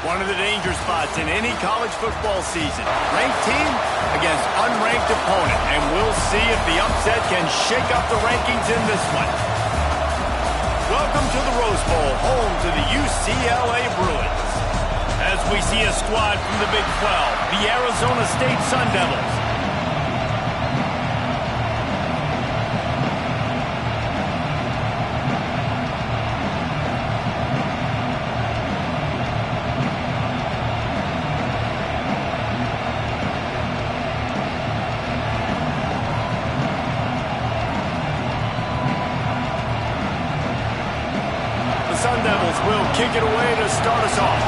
One of the danger spots in any college football season. Ranked team against unranked opponent. And we'll see if the upset can shake up the rankings in this one. Welcome to the Rose Bowl, home to the UCLA Bruins. As we see a squad from the Big 12, the Arizona State Sun Devils. Sun Devils will kick it away to start us off.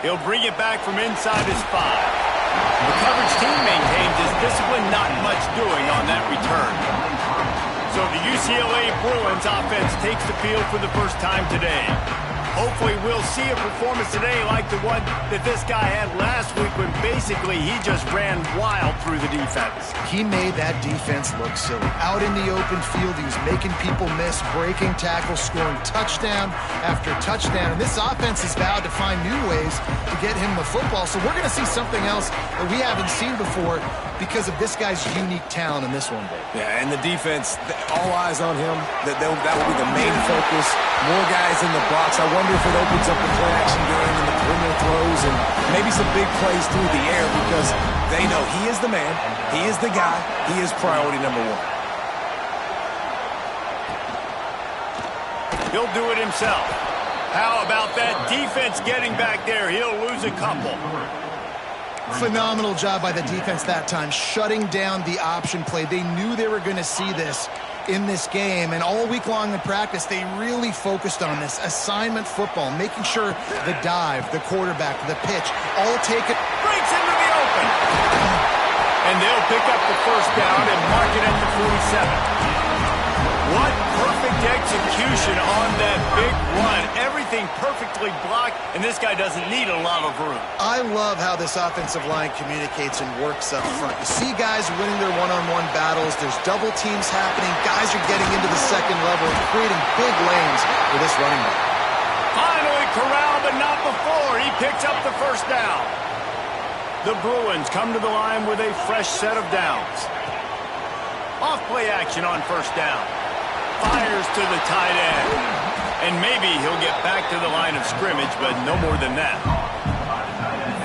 He'll bring it back from inside his 5. The coverage team maintains his discipline, not much doing on that return. So the UCLA Bruins offense takes the field for the first time today. Hopefully we'll see a performance today like the one that this guy had last week when basically he just ran wild through the defense. He made that defense look silly. Out in the open field, he was making people miss, breaking tackles, scoring touchdown after touchdown. And this offense has vowed to find new ways to get him the football. So we're going to see something else that we haven't seen before because of this guy's unique talent in this one, Dave. Yeah, and the defense, all eyes on him. That will be the main focus. More guys in the box. I wonder if it opens up the play-action game and the perimeter throws and maybe some big plays through the air because they know he is the man, he is the guy, he is priority number 1. He'll do it himself. How about that defense getting back there? He'll lose a couple. Phenomenal job by the defense that time, shutting down the option play. They knew they were going to see this in this game, and all week long in practice, they really focused on this assignment football, making sure the dive, the quarterback, the pitch, all taken. Breaks into the open. And they'll pick up the first down and mark it at the 47. What perfect execution on that big run. Everything perfectly blocked, and this guy doesn't need a lot of room. I love how this offensive line communicates and works up front. You see guys winning their one-on-one battles. There's double teams happening. Guys are getting into the second level and creating big lanes for this running back. Finally corralled, but not before. He picks up the first down. The Bruins come to the line with a fresh set of downs. Off play action on first down. Fires to the tight end. And maybe he'll get back to the line of scrimmage, but no more than that.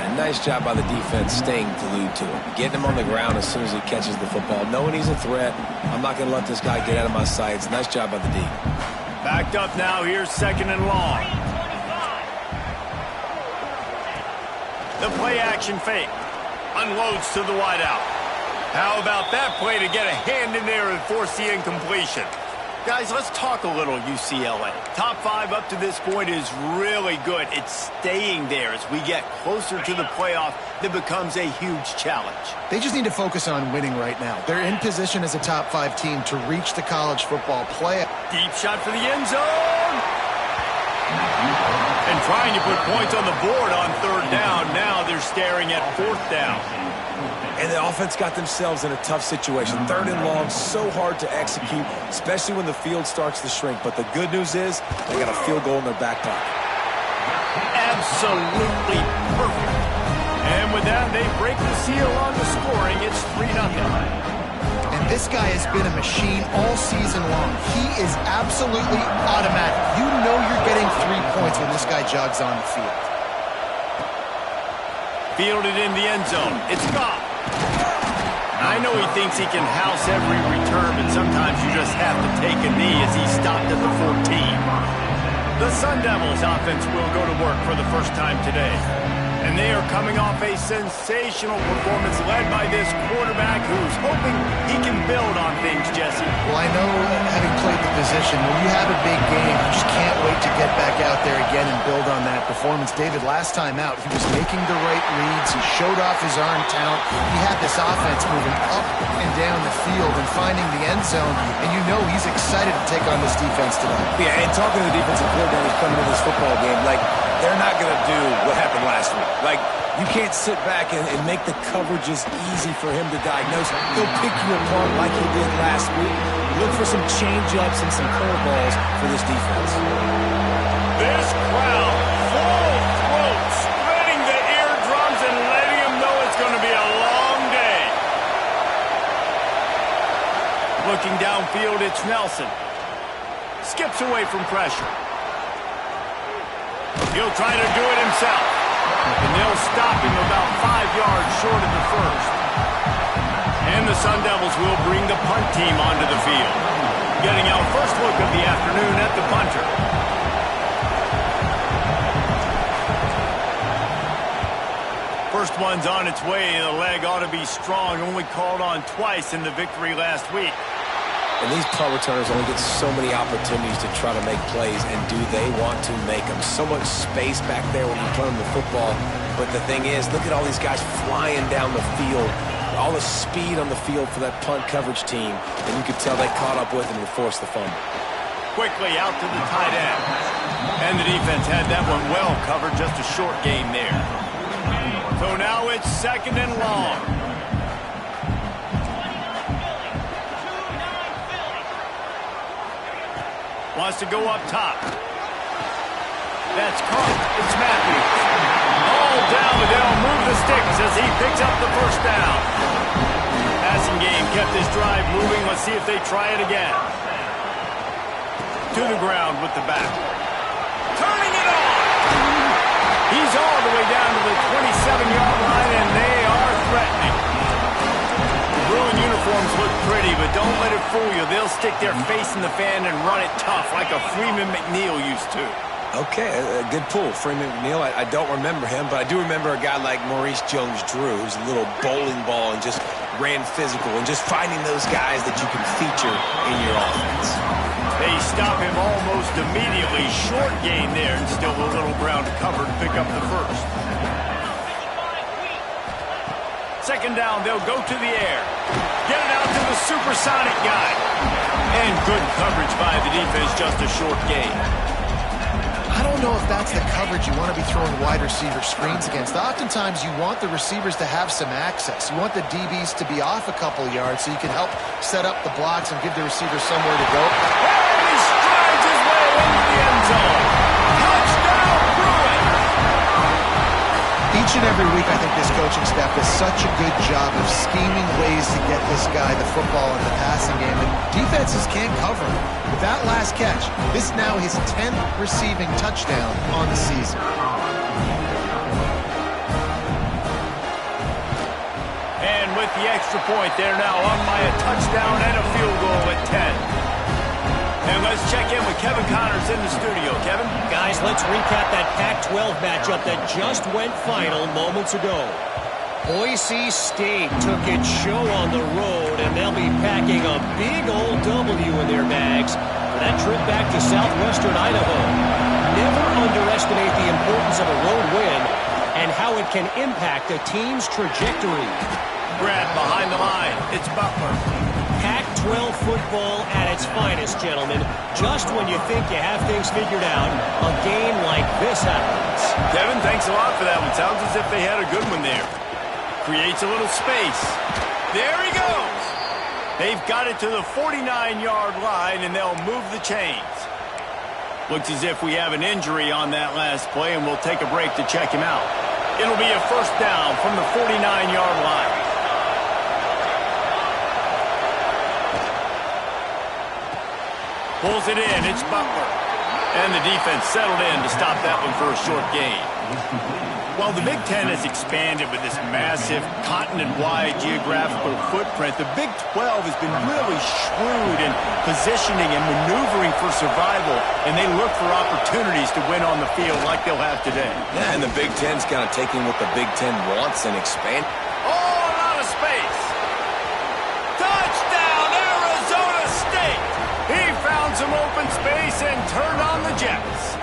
And nice job by the defense staying glued to him. Getting him on the ground as soon as he catches the football. Knowing he's a threat. I'm not going to let this guy get out of my sights. Nice job by the D. Backed up now. Here's second and long. The play action fake. Unloads to the wideout. How about that play to get a hand in there and force the incompletion? Guys, let's talk a little UCLA. Top 5 up to this point is really good. It's staying there as we get closer to the playoff. That becomes a huge challenge. They just need to focus on winning right now. They're in position as a top 5 team to reach the college football playoff. Deep shot for the end zone. And trying to put points on the board on third down. Now they're staring at fourth down. And the offense got themselves in a tough situation. Third and long, so hard to execute, especially when the field starts to shrink. But the good news is they got a field goal in their back pocket. Absolutely perfect. And with that, they break the seal on the scoring. It's 3-0. And this guy has been a machine all season long. He is absolutely automatic. You know you're getting 3 points when this guy jogs on the field. Fielded in the end zone. It's gone. I know he thinks he can house every return, but sometimes you just have to take a knee as he stopped at the 14. The Sun Devils offense will go to work for the first time today. And they are coming off a sensational performance led by this quarterback who's hoping he can build on things, Jesse. Well, I know, having played the position, when you have a big game, you just can't wait to get back out there again and build on that performance. David, last time out, he was making the right reads. He showed off his arm talent. He had this offense moving up and down the field and finding the end zone. And you know he's excited to take on this defense today. Yeah, and talking to the defensive coordinator who's coming to this football game, like, they're not going to do what happened last week. Like, you can't sit back and make the coverages easy for him to diagnose. He'll pick you apart like he did last week. Look for some change-ups and some curveballs for this defense. This crowd, full throat, splitting the eardrums and letting them know it's going to be a long day. Looking downfield, it's Nelson. Skips away from pressure. He'll try to do it himself. And they'll stop him about 5 yards short of the first. And the Sun Devils will bring the punt team onto the field. Getting our first look of the afternoon at the punter. First one's on its way. The leg ought to be strong. Only called on twice in the victory last week. And these punt returners only get so many opportunities to try to make plays, and do they want to make them? So much space back there when you play them the football. But the thing is, look at all these guys flying down the field, all the speed on the field for that punt coverage team, and you could tell they caught up with and would force the fumble. Quickly out to the tight end. And the defense had that one well covered, just a short gain there. So now it's 2nd and long. Wants to go up top. That's caught. It's Matthews. All down, but they'll move the sticks as he picks up the first down. Passing game kept this drive moving. Let's see if they try it again. To the ground with the back. Turning it on. He's all the way down to the 27-yard line, and they are threatening. Bruin uniforms look pretty, but don't let it fool you. They'll stick their face in the fan and run it tough like a Freeman McNeil used to. Okay, a good pull. Freeman McNeil, I don't remember him, but I do remember a guy like Maurice Jones-Drew, who's a little bowling ball and just ran physical, and just finding those guys that you can feature in your offense. They stop him almost immediately. Short gain there, and still a little ground to cover to pick up the first. 2nd down, they'll go to the air. Get it out to the supersonic guy. And good coverage by the defense, just a short gain. I don't know if that's the coverage you want to be throwing wide receiver screens against. Oftentimes, you want the receivers to have some access. You want the DBs to be off a couple yards so you can help set up the blocks and give the receiver somewhere to go. And he strides his way into the end zone. Touchdown, Bruin! Each and every week, I think this coaching staff does such a good job of scheming ways to get this guy the football in the passing game, and defenses can't cover him. With that last catch, this is now his 10th receiving touchdown on the season. And with the extra point, they're now up by a touchdown and a field goal at 10. And let's check in with Kevin Connors in the studio. Kevin? Guys, let's recap that Pac-12 matchup that just went final moments ago. Boise State took its show on the road, and they'll be packing a big old W in their bags for that trip back to southwestern Idaho. Never underestimate the importance of a road win and how it can impact a team's trajectory. Brad behind the line. It's Butler. Pac-12 football at its finest, gentlemen. Just when you think you have things figured out, a game like this happens. Kevin, thanks a lot for that one. Sounds as if they had a good one there. Creates a little space. There he goes. They've got it to the 49-yard line, and they'll move the chains. Looks as if we have an injury on that last play, and we'll take a break to check him out. It'll be a first down from the 49-yard line. Pulls it in. It's Butler. And the defense settled in to stop that one for a short gain. While the Big Ten has expanded with this massive continent-wide geographical footprint, the Big 12 has been really shrewd in positioning and maneuvering for survival, and they look for opportunities to win on the field like they'll have today. Yeah, and the Big Ten's kind of taking what the Big Ten wants and expand. All out of space. Touchdown, Arizona State. He found some open space and turned on the Jets.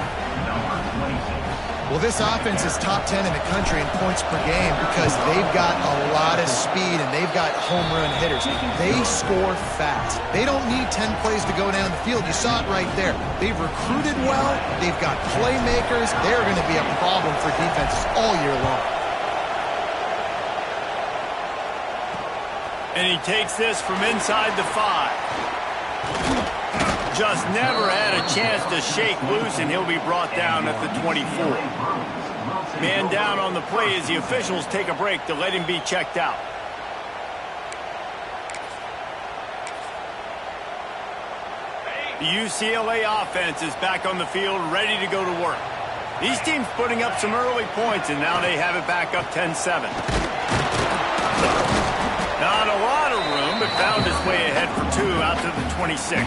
Well, this offense is top 10 in the country in points per game because they've got a lot of speed and they've got home run hitters. They score fast. They don't need 10 plays to go down the field. You saw it right there. They've recruited well. They've got playmakers. They're going to be a problem for defenses all year long. And he takes this from inside the 5. Just never had a chance to shake loose, and he'll be brought down at the 24. Man down on the play as the officials take a break to let him be checked out. The UCLA offense is back on the field, ready to go to work. These teams putting up some early points, and now they have it back up 10-7. Not a lot of room, but found his way ahead for 2 out to the 26.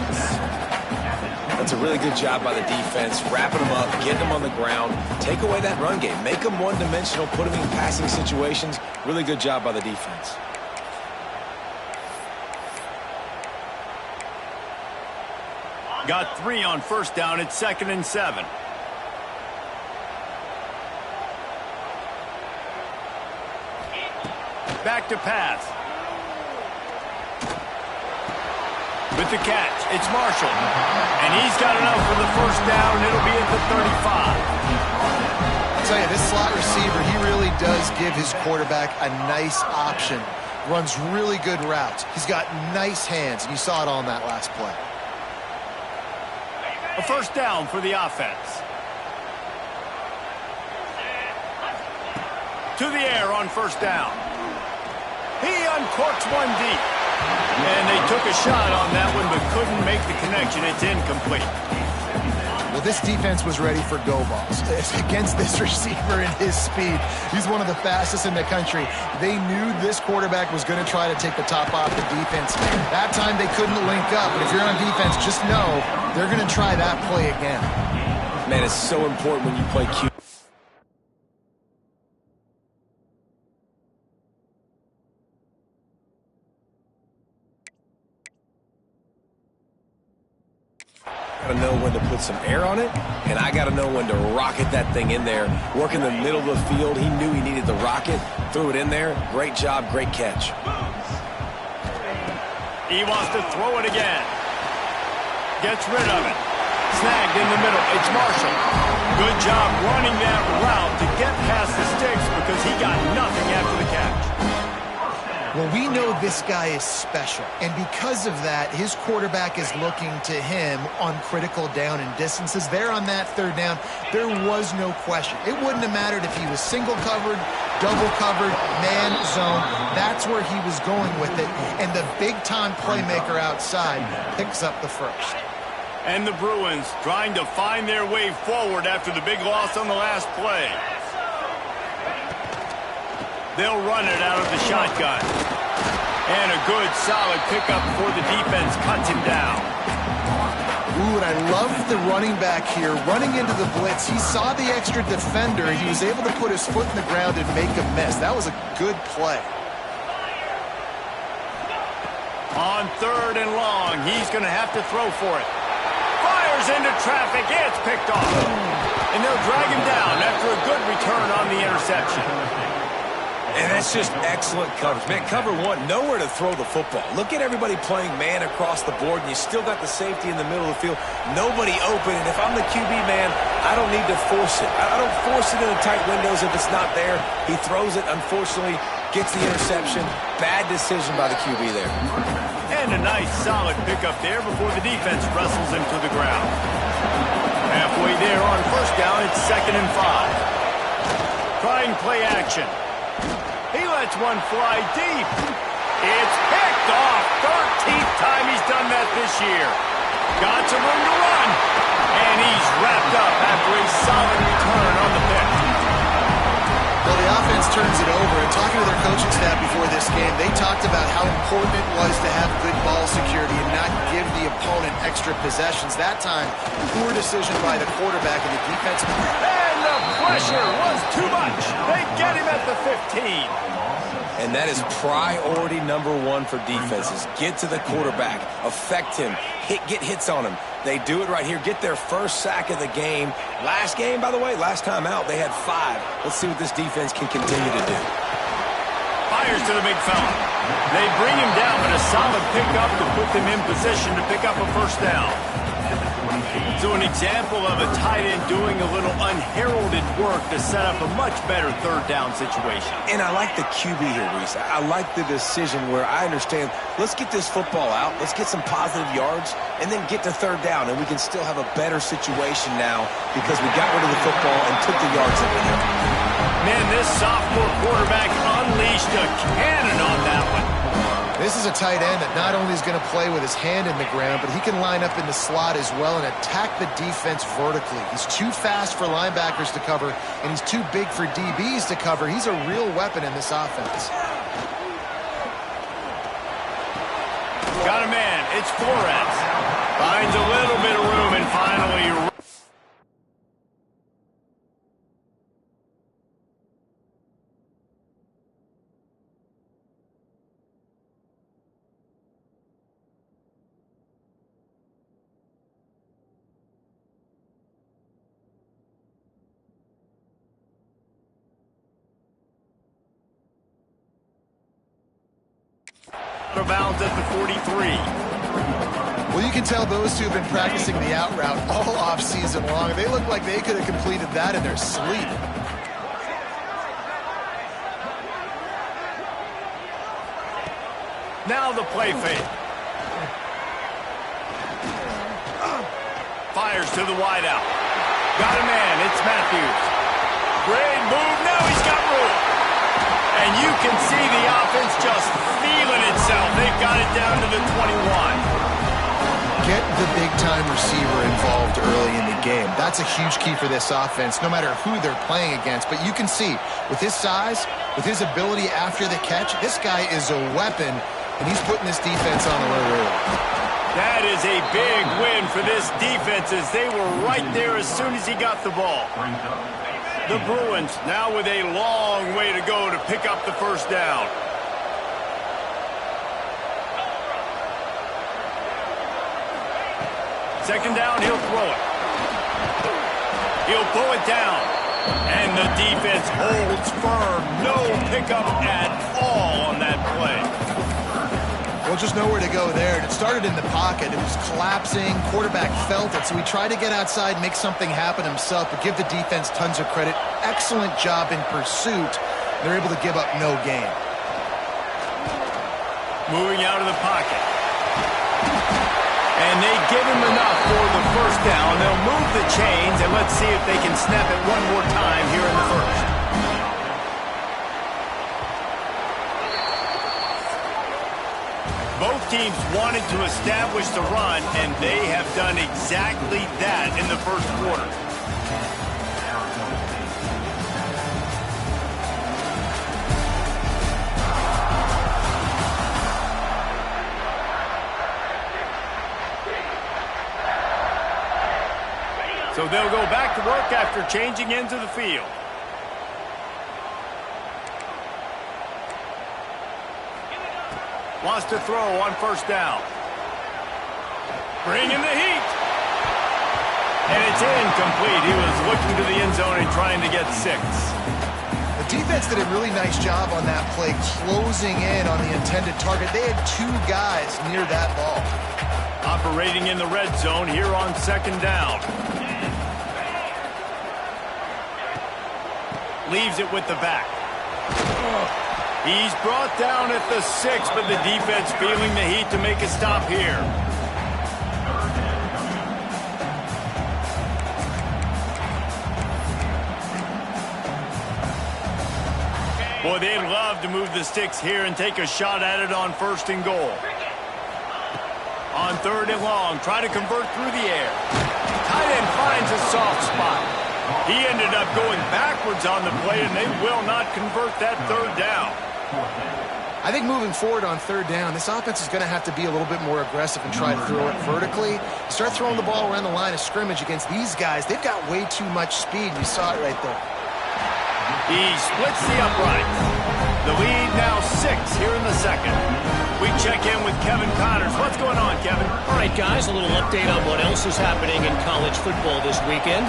That's a really good job by the defense, wrapping them up, getting them on the ground, take away that run game, make them one-dimensional, put them in passing situations. Really good job by the defense. Got 3 on first down. It's 2nd and 7. Back to pass. With the catch, it's Marshall. And he's got enough for the first down. It'll be at the 35. I'll tell you, this slot receiver, he really does give his quarterback a nice option. Runs really good routes. He's got nice hands, and you saw it on that last play. A first down for the offense. To the air on first down. He uncorks one deep. And they took a shot on that one, but couldn't make the connection. It's incomplete. Well, this defense was ready for go balls. Against this receiver and his speed, he's one of the fastest in the country. They knew this quarterback was going to try to take the top off the defense. That time they couldn't link up, but if you're on defense, just know they're going to try that play again. Man, it's so important when you play Q. I got to know when to put some air on it, and I got to know when to rocket that thing in there. Work in the middle of the field. He knew he needed the rocket, threw it in there. Great job, great catch. He wants to throw it again. Gets rid of it. Snagged in the middle. It's Marshall. Good job running that route to get past the sticks because he got nothing after the catch. Well, we know this guy is special, and because of that, his quarterback is looking to him on critical down and distances. There on that third down, there was no question. It wouldn't have mattered if he was single covered, double covered, man zone. That's where he was going with it, and the big-time playmaker outside picks up the first. And the Bruins trying to find their way forward after the big loss on the last play. They'll run it out of the shotgun. And a good, solid pickup before the defense cuts him down. Ooh, and I love the running back here. Running into the blitz, he saw the extra defender, and he was able to put his foot in the ground and make a miss. That was a good play. On 3rd and long, he's going to have to throw for it. Fires into traffic. It's picked off. And they'll drag him down after a good return on the interception. And that's just excellent coverage. Man, cover one, nowhere to throw the football. Look at everybody playing man across the board, and you still got the safety in the middle of the field. Nobody open, and if I'm the QB, man, I don't need to force it. I don't force it in the tight windows if it's not there. He throws it, unfortunately, gets the interception. Bad decision by the QB there. And a nice, solid pickup there before the defense wrestles him to the ground. Halfway there on first down, it's 2nd and 5. Trying play action. He lets one fly deep. It's picked off. 13th time he's done that this year. Got some room to run. And he's wrapped up after a solid return on the pick. Well, the offense turns it over. And talking to their coaching staff before this game, they talked about how important it was to have good ball security and not give the opponent extra possessions. That time, poor decision by the quarterback and the defensive. And the pressure was too much. They get him at the 15. And that is priority number one for defenses. Get to the quarterback, affect him, get hits on him. They do it right here. Get their first sack of the game. Last game, by the way, last time out, they had 5. Let's see what this defense can continue to do. Fires to the big fella. They bring him down, but a solid pickup to put them in position to pick up a first down. So an example of a tight end doing a little unheralded work to set up a much better third down situation. And I like the QB here, Reese. I like the decision where I understand, let's get this football out, let's get some positive yards, and then get to third down, and we can still have a better situation now because we got rid of the football and took the yards that we had. Man, this sophomore quarterback unleashed a cannon on that one. This is a tight end that not only is going to play with his hand in the ground, but he can line up in the slot as well and attack the defense vertically. He's too fast for linebackers to cover, and he's too big for DBs to cover. He's a real weapon in this offense. Got a man. It's Flores. Finds a little bit of room and finally... out of bounds at the 43. Well, you can tell those two have been practicing the out route all off season long. They look like they could have completed that in their sleep. Now the play fake. Fires to the wideout. Got a man. It's Matthews. Great move. Now he's got room. And you can see the offense just feeling itself. They've got it down to the 21. Get the big-time receiver involved early in the game. That's a huge key for this offense, no matter who they're playing against. But you can see, with his size, with his ability after the catch, this guy is a weapon, and he's putting this defense on the road. That is a big win for this defense as they were right there as soon as he got the ball. The Bruins now with a long way to go to pick up the first down. Second down, he'll throw it. He'll pull it down. And the defense holds firm. No pickup at all on that play. Well, just nowhere to go there. It started in the pocket. It was collapsing. Quarterback felt it, so he tried to get outside, make something happen himself, but give the defense tons of credit. Excellent job in pursuit. They're able to give up no gain. Moving out of the pocket. And they give him enough for the first down. They'll move the chains, and let's see if they can snap it one more time here in the first. Both teams wanted to establish the run, and they have done exactly that in the first quarter. So they'll go back to work after changing into the field. Wants to throw on first down. Bringing the heat. And it's incomplete. He was looking to the end zone and trying to get 6. The defense did a really nice job on that play, closing in on the intended target. They had 2 guys near that ball. Operating in the red zone here on second down. Leaves it with the back. He's brought down at the 6, but the defense feeling the heat to make a stop here. Boy, they'd love to move the sticks here and take a shot at it on first and goal. On third and long, try to convert through the air. Tight end finds a soft spot. He ended up going backwards on the play, and they will not convert that third down. I think moving forward on third down, this offense is going to have to be a little bit more aggressive and try to throw it vertically. Start throwing the ball around the line of scrimmage against these guys. They've got way too much speed. You saw it right there. He splits the uprights. The lead now 6 here in the second. We check in with Kevin Connors. What's going on, Kevin? All right, guys, a little update on what else is happening in college football this weekend.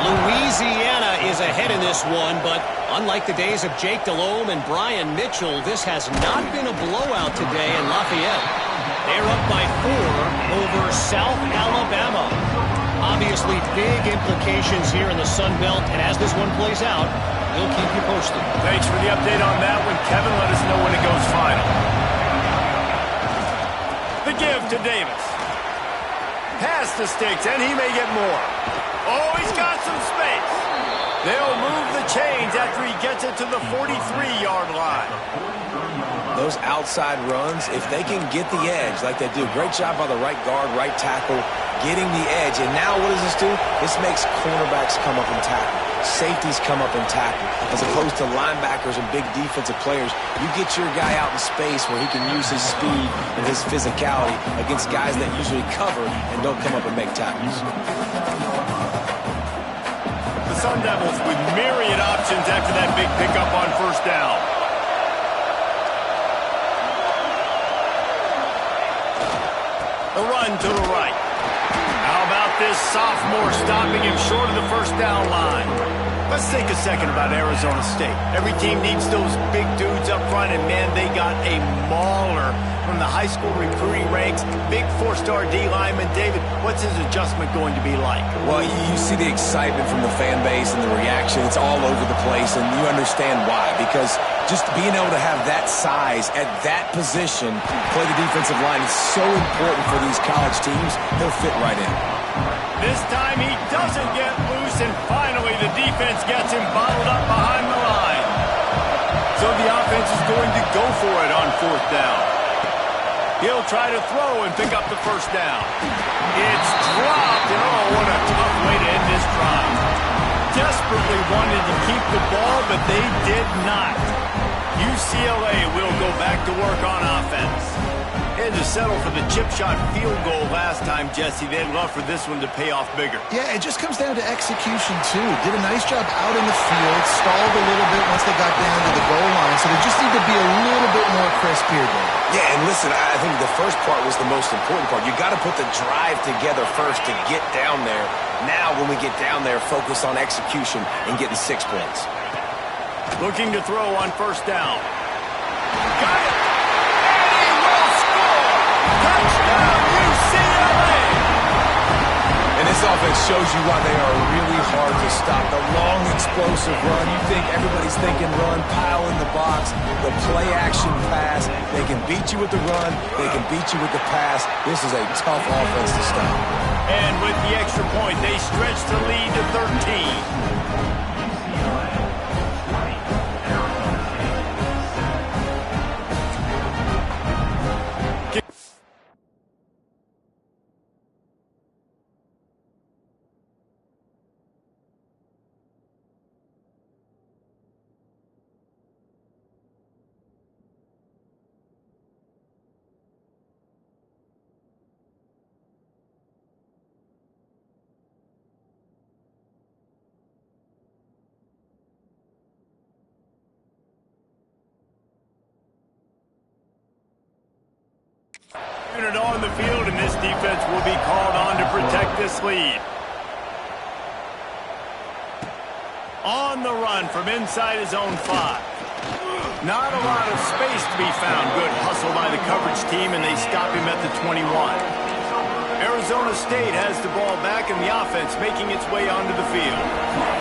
Louisiana is ahead in this one, but unlike the days of Jake Delhomme and Brian Mitchell, this has not been a blowout today in Lafayette. They're up by 4 over South Alabama. Obviously, big implications here in the Sun Belt, and as this one plays out, we'll keep you posted. Thanks for the update on that one, Kevin. Let us know when it goes final. The give to Davis. Pass to Sticks, and he may get more. Oh, he's got some space. They'll move the chains after he gets it to the 43-yard line. Those outside runs, if they can get the edge like they do, great job by the right guard, right tackle, getting the edge. And now what does this do? This makes cornerbacks come up and tackle. Safeties come up and tackle. As opposed to linebackers and big defensive players, you get your guy out in space where he can use his speed and his physicality against guys that usually cover and don't come up and make tackles. The Sun Devils with myriad options after that big pickup on first down. The run to the right. How about this sophomore stopping him short of the first down line? Let's think a second about Arizona State. Every team needs those big dudes up front, and man, they got a mauler from the high school recruiting ranks. Big 4-star D lineman. David, what's his adjustment going to be like? Well, you see the excitement from the fan base and the reaction. It's all over the place, and you understand why. Because just being able to have that size at that position, play the defensive line, is so important for these college teams. He'll fit right in. This time he doesn't get loose, and finally the defense gets him bottled up behind the line. So the offense is going to go for it on fourth down. He'll try to throw and pick up the first down. It's dropped, and oh, what a tough way to end this drive. Desperately wanted to keep the ball, but they did not. UCLA will go back to work on offense. Had to settle for the chip shot field goal last time, Jesse. They'd love for this one to pay off bigger. Yeah, it just comes down to execution, too. Did a nice job out in the field, stalled a little bit once they got down to the goal line, so they just need to be a little bit more crisp here, Dave. Yeah, and listen, I think the first part was the most important part. You got to put the drive together first to get down there. Now, when we get down there, focus on execution and getting 6 points. Looking to throw on first down. Got it! And he will score! Touchdown, UCLA! And this offense shows you why they are really hard to stop. The long, explosive run. You think everybody's thinking run, pile in the box. The play-action pass. They can beat you with the run. They can beat you with the pass. This is a tough offense to stop. And with the extra point, they stretch the lead to 13. Unit on the field, and this defense will be called on to protect this lead. On the run from inside his own 5. Not a lot of space to be found. Good hustle by the coverage team, and they stop him at the 21. Arizona State has the ball back, and the offense making its way onto the field.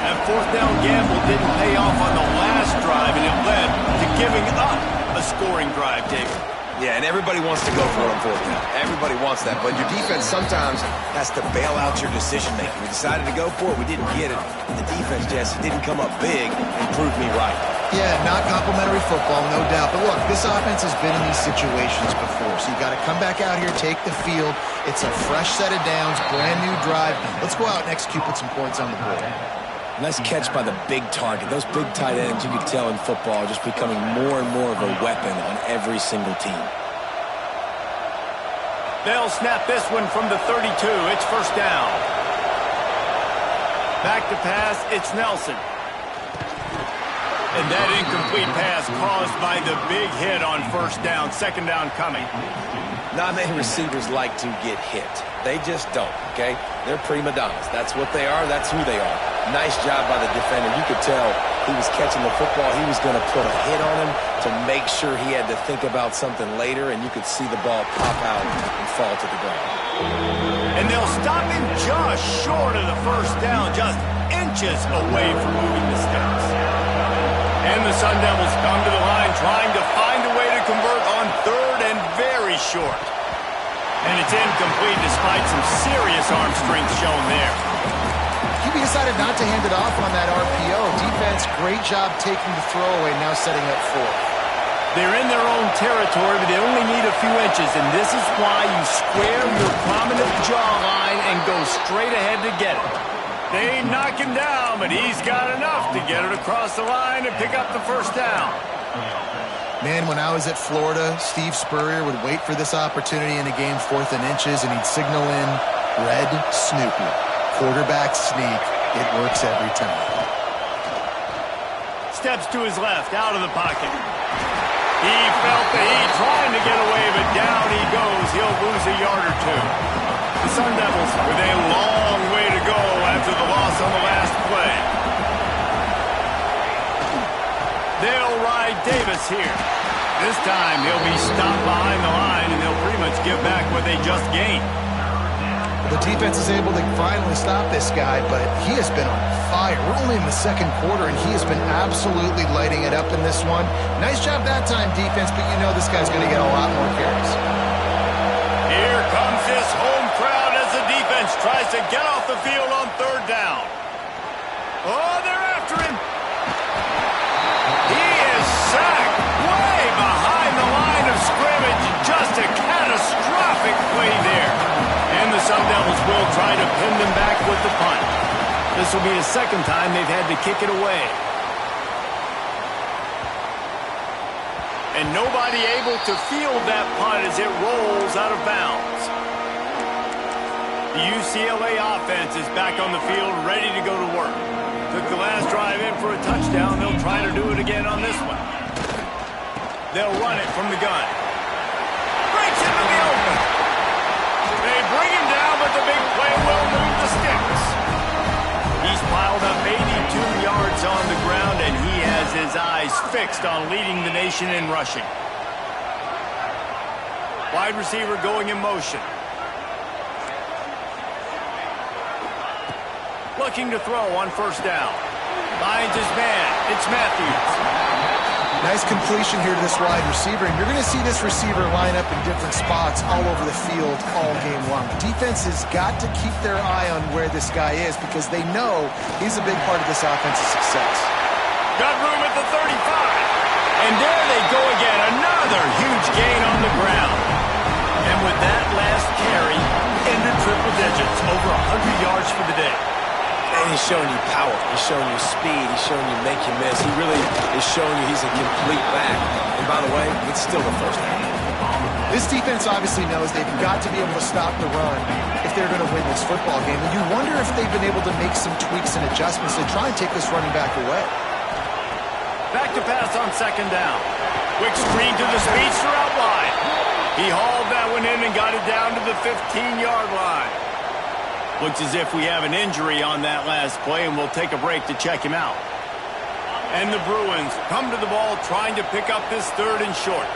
That fourth down gamble didn't pay off on the last drive, and it led to giving up a scoring drive, David. Yeah, and everybody wants to go for it on fourth down. Everybody wants that, but your defense sometimes has to bail out your decision-making. We decided to go for it. We didn't get it. And the defense, Jesse, didn't come up big and prove me right. Yeah, not complimentary football, no doubt. But look, this offense has been in these situations before, so you got to come back out here, take the field. It's a fresh set of downs, brand new drive. Let's go out and execute, put some points on the board. Nice catch by the big target. Those big tight ends, you could tell in football, are just becoming more and more of a weapon on every single team. They'll snap this one from the 32. It's first down. Back to pass, it's Nelson. And that incomplete pass caused by the big hit on first down, second down coming. Not many receivers like to get hit. They just don't, okay? They're prima donnas. That's what they are. That's who they are. Nice job by the defender. You could tell he was catching the football. He was going to put a hit on him to make sure he had to think about something later, and you could see the ball pop out and fall to the ground. And they'll stop him just short of the first down, just inches away from moving the sticks. And the Sun Devils come to the line trying to find a way to convert on third and very short. And it's incomplete despite some serious arm strength shown there. QB decided not to hand it off on that RPO. Defense, great job taking the throwaway, now setting up fourth. They're in their own territory, but they only need a few inches, and this is why you square your prominent jawline and go straight ahead to get it. They knock him down, but he's got enough to get it across the line and pick up the first down. Man, when I was at Florida, Steve Spurrier would wait for this opportunity in a game, 4th and inches, and he'd signal in red Snoopy. Quarterback sneak. It works every time. Steps to his left, out of the pocket. He felt the heat, trying to get away, but down he goes. He'll lose a yard or two. The Sun Devils with a long way to go after the loss on the last play. They'll ride Davis here. This time he'll be stopped behind the line, and they'll pretty much give back what they just gained. The defense is able to finally stop this guy, but he has been on fire. We're only in the second quarter, and he has been absolutely lighting it up in this one. Nice job that time, defense, but you know this guy's going to get a lot more carries. Here comes this home crowd as the defense tries to get off the field on third down. Oh, they're after him. He is sacked way behind the line of scrimmage. Just a catastrophic play there. And the Sun Devils will try to pin them back with the punt. This will be the second time they've had to kick it away. And nobody able to field that punt as it rolls out of bounds. The UCLA offense is back on the field, ready to go to work. Took the last drive in for a touchdown. They'll try to do it again on this one. They'll run it from the gun. Breaks into the open. They bring him down, but the big play will move the sticks. He's piled up 82 yards on the ground, and he has his eyes fixed on leading the nation in rushing. Wide receiver going in motion. Looking to throw on first down. Finds his man. It's Matthews. Nice completion here to this wide receiver, and you're going to see this receiver line up in different spots all over the field all game long. Defense has got to keep their eye on where this guy is because they know he's a big part of this offense's success. Got room at the 35. And there they go again. Another huge gain on the ground. And with that last carry, into triple digits, over 100 yards for the day. And he's showing you power. He's showing you speed. He's showing you make you miss. He really is showing you he's a complete back. And by the way, it's still the first down. This defense obviously knows they've got to be able to stop the run if they're going to win this football game. And you wonder if they've been able to make some tweaks and adjustments to try and take this running back away. Back to pass on second down. Quick screen to the speedster out wide. He hauled that one in and got it down to the 15-yard line. Looks as if we have an injury on that last play, and we'll take a break to check him out. And the Bruins come to the ball trying to pick up this third and short.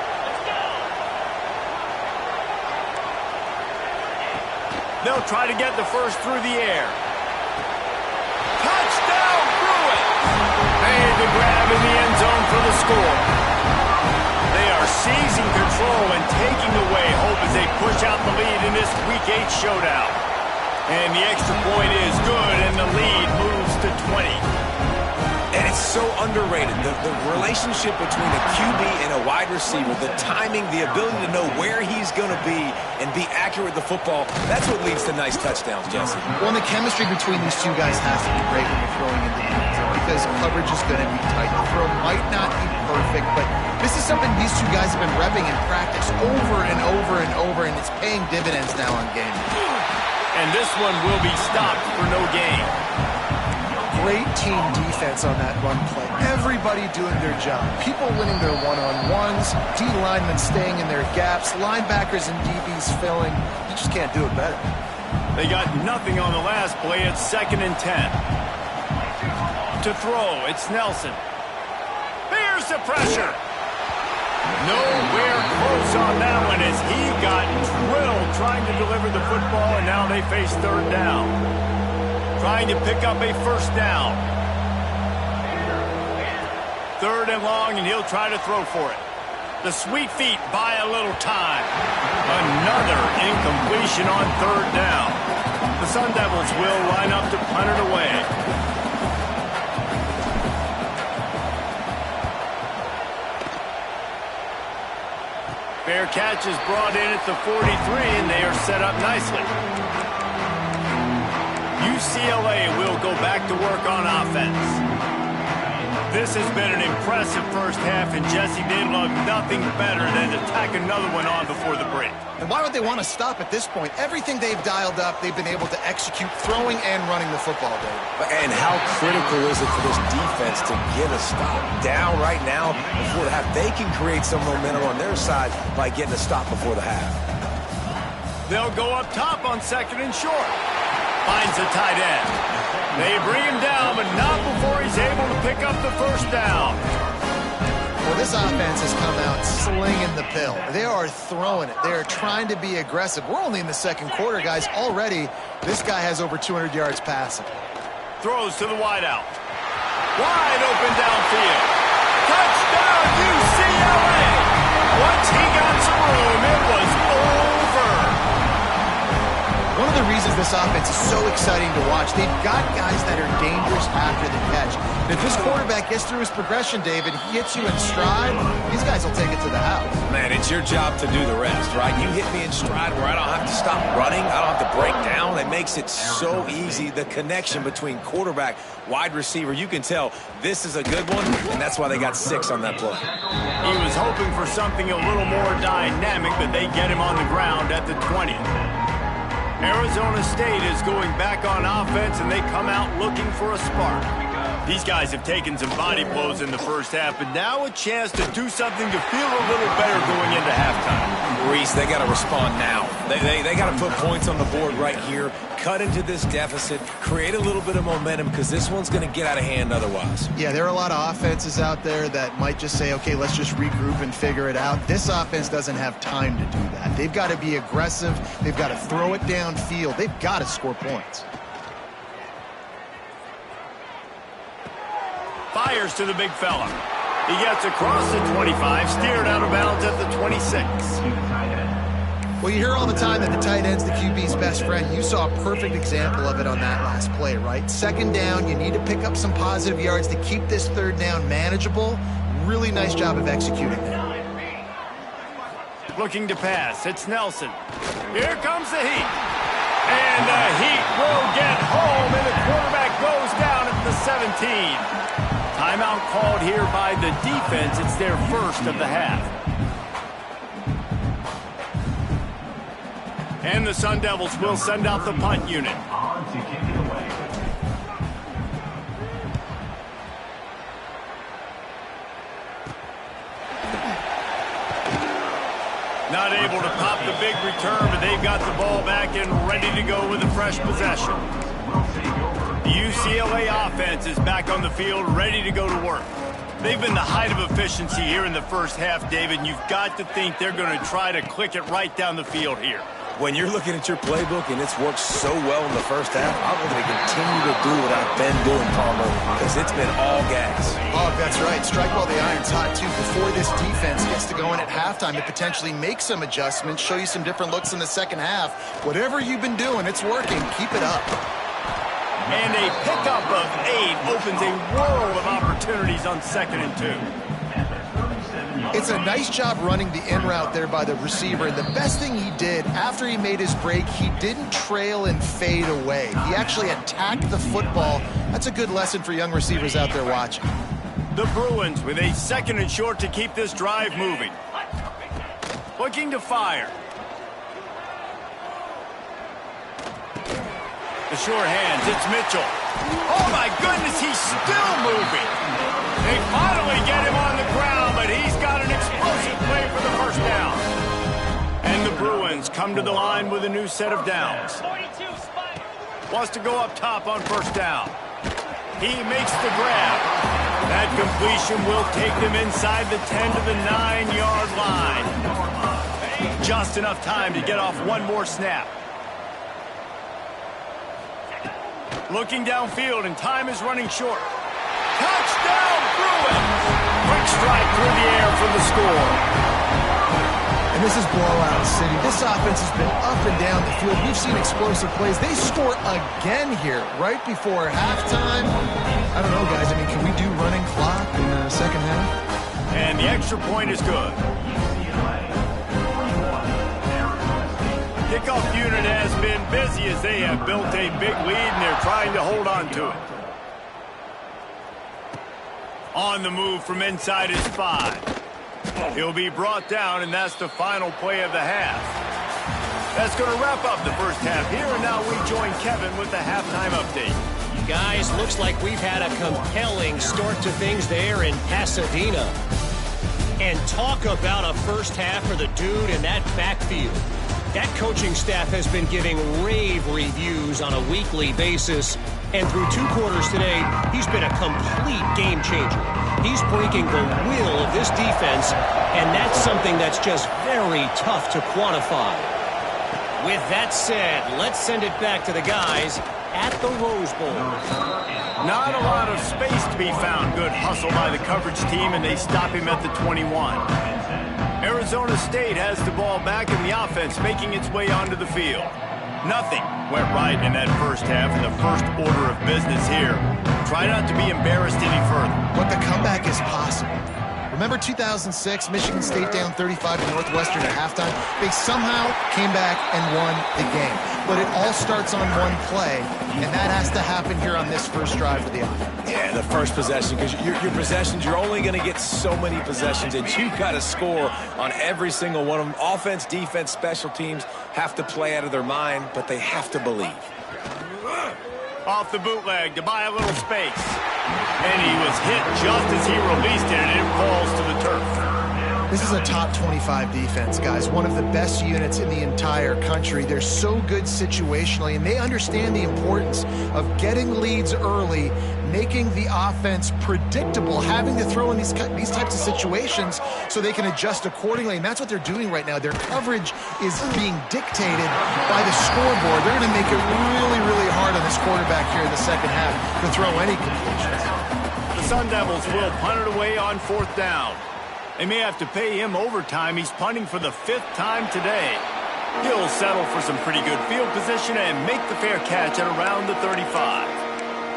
They'll try to get the first through the air. Touchdown, Bruins! Made the grab in the end zone for the score. They are seizing control and taking away hope as they push out the lead in this Week 8 showdown. And the extra point is good, and the lead moves to 20. And it's so underrated. The relationship between a QB and a wide receiver, the timing, the ability to know where he's going to be and be accurate with the football, that's what leads to nice touchdowns, Jesse. Well, and the chemistry between these two guys has to be great when you're throwing into the end zone because coverage is going to be tight. The throw might not be perfect, but this is something these two guys have been repping in practice over and over and over, and it's paying dividends now on game. And this one will be stopped for no gain. great team defense on that run play. Everybody doing their job. People winning their one-on-ones, D linemen staying in their gaps, linebackers and DBs filling. You just can't do it better. They got nothing on the last play. It's 2nd and 10. To throw, it's Nelson. There's the pressure. Nowhere close on that one as he got drilled trying to deliver the football, and now they face 3rd down. Trying to pick up a 1st down. 3rd and long, and he'll try to throw for it. The sweet feet buy a little time. Another incompletion on 3rd down. The Sun Devils will line up to punt it away. Fair catch is brought in at the 43, and they are set up nicely. UCLA will go back to work on offense. This has been an impressive first half, and Jesse, they'd love nothing better than to tack another one on before the break. And why would they want to stop at this point? Everything they've dialed up, they've been able to execute throwing and running the football, David. And how critical is it for this defense to get a stop down right now before the half? They can create some momentum on their side by getting a stop before the half. They'll go up top on 2nd and short. Finds a tight end. They bring him down, but not before he's able to pick up the 1st down. Well, this offense has come out slinging the pill. They are throwing it. They are trying to be aggressive. We're only in the 2nd quarter, guys. Already, this guy has over 200 yards passing. Throws to the wideout. Wide open downfield. Touchdown, UCLA! Once he got some room, it was over. One of the reasons this offense is so exciting to watch, they've got guys that are dangerous after the catch. And if this quarterback gets through his progression, David, he hits you in stride, these guys will take it to the house. Man, it's your job to do the rest, right? You hit me in stride where I don't have to stop running. I don't have to break down. It makes it so easy. The connection between quarterback, wide receiver, you can tell this is a good one, and that's why they got 6 on that play. He was hoping for something a little more dynamic, but they get him on the ground at the 20th. Arizona State is going back on offense, and they come out looking for a spark. These guys have taken some body blows in the first half, but now a chance to do something to feel a little better going into halftime. Reese, they got to respond now. They got to put points on the board right here, cut into this deficit, create a little bit of momentum, because this one's going to get out of hand otherwise. Yeah, there are a lot of offenses out there that might just say, okay, let's just regroup and figure it out. This offense doesn't have time to do that. They've got to be aggressive. They've got to throw it downfield. They've got to score points. Fires to the big fella. He gets across the 25, steered out of bounds at the 26. Well, you hear all the time that the tight end's the QB's best friend. You saw a perfect example of it on that last play, right? 2nd down, you need to pick up some positive yards to keep this 3rd down manageable. Really nice job of executing there. Looking to pass, it's Nelson. Here comes the heat. And the heat will get home, and the quarterback goes down at the 17. Timeout called here by the defense. It's their 1st of the half. And the Sun Devils will send out the punt unit. Not able to pop the big return, but they've got the ball back and ready to go with a fresh possession. The UCLA offense is back on the field, ready to go to work. They've been the height of efficiency here in the first half, David, and you've got to think they're going to try to click it right down the field here. When you're looking at your playbook and it's worked so well in the first half, I'm going to continue to do what I've been doing, Palmer, because it's been all gas. Oh, that's right. Strike while the iron's hot, too. Before this defense gets to going at halftime, to potentially make some adjustments, show you some different looks in the second half. Whatever you've been doing, it's working. Keep it up. And a pickup of 8 opens a world of opportunities on 2nd and 2. It's a nice job running the in route there by the receiver. And the best thing he did after he made his break, he didn't trail and fade away. He actually attacked the football. That's a good lesson for young receivers out there watching. The Bruins with a 2nd and short to keep this drive moving. Looking to fire. The short hands, it's Mitchell. Oh, my goodness, he's still moving. They finally get him on the ground, but he's got an explosive play for the first down. And the Bruins come to the line with a new set of downs. Wants to go up top on first down. He makes the grab. That completion will take them inside the 10 to the 9-yard line. Just enough time to get off one more snap. Looking downfield, and time is running short. Touchdown, Bruins! Quick strike through the air for the score. And this is blowout city. This offense has been up and down the field. We've seen explosive plays. They score again here right before halftime. I don't know, guys. I mean, can we do running clock in the second half? And the extra point is good. Kickoff unit has been busy as they have built a big lead, and they're trying to hold on to it. On the move from inside his 5. He'll be brought down, and that's the final play of the half. That's going to wrap up the first half here, and now we join Kevin with the halftime update. Guys, looks like we've had a compelling start to things there in Pasadena. And talk about a first half for the dude in that backfield. That coaching staff has been giving rave reviews on a weekly basis. And through 2 quarters today, he's been a complete game changer. He's breaking the will of this defense, and that's something that's just very tough to quantify. With that said, let's send it back to the guys at the Rose Bowl. Not a lot of space to be found. Good hustle by the coverage team, and they stop him at the 21. Arizona State has the ball back in the offense, making its way onto the field. Nothing went right in that first half, and the first order of business here. Try not to be embarrassed any further. But the comeback is possible. Remember 2006, Michigan State down 35 to Northwestern at halftime? They somehow came back and won the game. But it all starts on one play, and that has to happen here on this first drive of the offense. Yeah, the first possession, because your possessions, you're only going to get so many possessions, and you've got to score on every single one of them. Offense, defense, special teams have to play out of their mind, but they have to believe. Off the bootleg to buy a little space. And he was hit just as he released it, and it falls to the turf. This is a top 25 defense, guys. One of the best units in the entire country. They're so good situationally, and they understand the importance of getting leads early, making the offense predictable, having to throw in these types of situations so they can adjust accordingly. And that's what they're doing right now. Their coverage is being dictated by the scoreboard. They're going to make it really, really hard on this quarterback here in the second half to throw any completions. The Sun Devils will punt it away on 4th down. They may have to pay him overtime. He's punting for the 5th time today. He'll settle for some pretty good field position and make the fair catch at around the 35.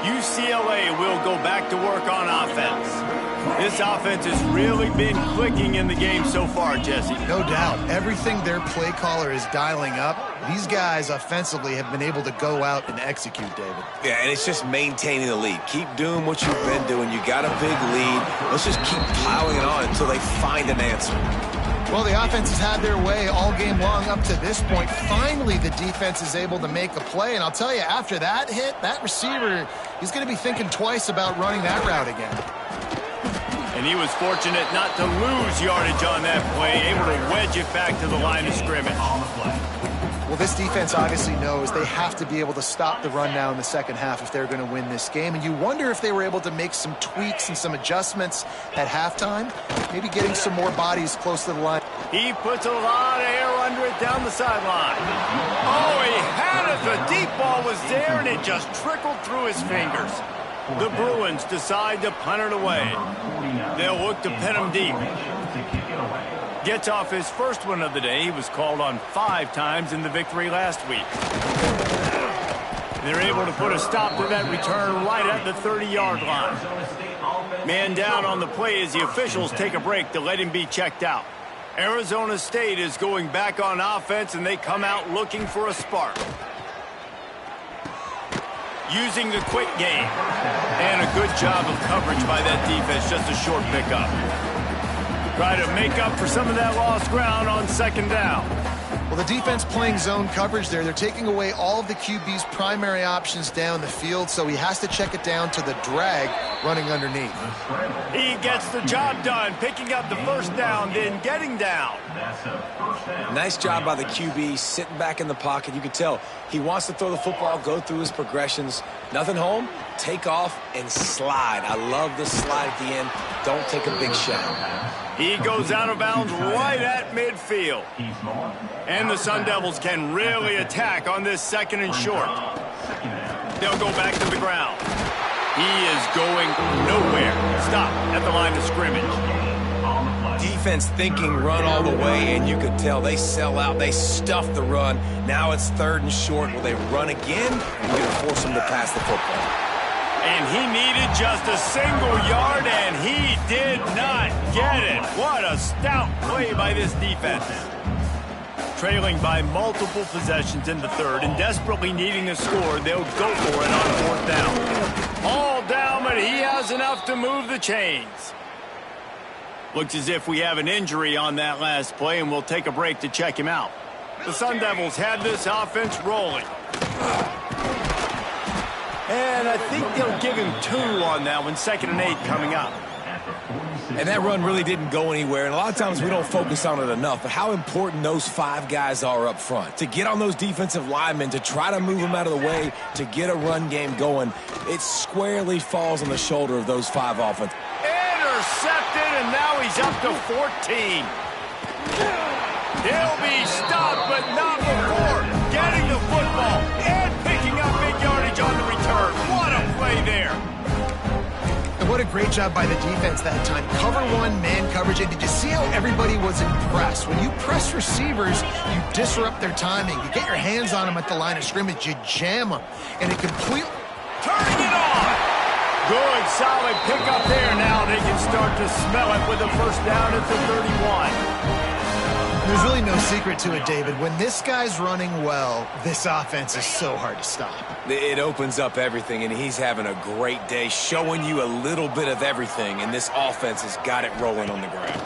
UCLA will go back to work on offense. This offense has really been clicking in the game so far, Jesse. No doubt. Everything their play caller is dialing up, these guys offensively have been able to go out and execute, David. Yeah, and it's just maintaining the lead. Keep doing what you've been doing. You got a big lead. Let's just keep piling it on until they find an answer. Well, the offense has had their way all game long up to this point. Finally, the defense is able to make a play. And I'll tell you, after that hit, that receiver, he's going to be thinking twice about running that route again. And he was fortunate not to lose yardage on that play, able to wedge it back to the line of scrimmage. Well, this defense obviously knows they have to be able to stop the run now in the second half if they're going to win this game. And you wonder if they were able to make some tweaks and some adjustments at halftime, maybe getting some more bodies close to the line. He puts a lot of air under it down the sideline. Oh, he had it. The deep ball was there, and it just trickled through his fingers. The Bruins decide to punt it away. They'll look to pin him deep. Gets off his first one of the day. He was called on 5 times in the victory last week. They're able to put a stop to that return right at the 30-yard line. Man down on the play as the officials take a break to let him be checked out. Arizona State is going back on offense, and they come out looking for a spark. Using the quick game. And a good job of coverage by that defense. Just a short pickup. Try to make up for some of that lost ground on 2nd down. Well, the defense playing zone coverage there. They're taking away all of the QB's primary options down the field, so he has to check it down to the drag running underneath. He gets the job done, picking up the first down, then getting down. Nice job by the QB, sitting back in the pocket. You can tell he wants to throw the football, go through his progressions. Nothing home, take off, and slide. I love the slide at the end. Don't take a big shot. He goes out of bounds right at midfield. And the Sun Devils can really attack on this second and short. They'll go back to the ground. He is going nowhere. Stop at the line of scrimmage. Defense thinking run all the way, and you could tell they sell out. They stuff the run. Now it's third and short. Will they run again? You're going to force them to pass the football. And he needed just a single yard, and he did not get it. What a stout play by this defense. Trailing by multiple possessions in the third and desperately needing a score, they'll go for it on fourth down. All down, but he has enough to move the chains. Looks as if we have an injury on that last play, and we'll take a break to check him out. The Sun Devils had this offense rolling. And I think they'll give him 2 on that one, 2nd and 8 coming up. And that run really didn't go anywhere, and a lot of times we don't focus on it enough, but how important those 5 guys are up front. To get on those defensive linemen, to try to move them out of the way, to get a run game going, it squarely falls on the shoulder of those 5 offense. Intercepted, and now he's up to 14. He'll be stopped, but not before getting the football and picking up big yardage on the return. What a play there. And what a great job by the defense that time. Cover 1, man coverage. And did you see how everybody was impressed? When you press receivers, you disrupt their timing. You get your hands on them at the line of scrimmage. You jam them. And it completely... Turning it on. Good, solid pickup there. Now they can start to smell it with a first down at the 31. There's really no secret to it, David. When this guy's running well, this offense is so hard to stop. It opens up everything, and he's having a great day, showing you a little bit of everything, and this offense has got it rolling on the ground.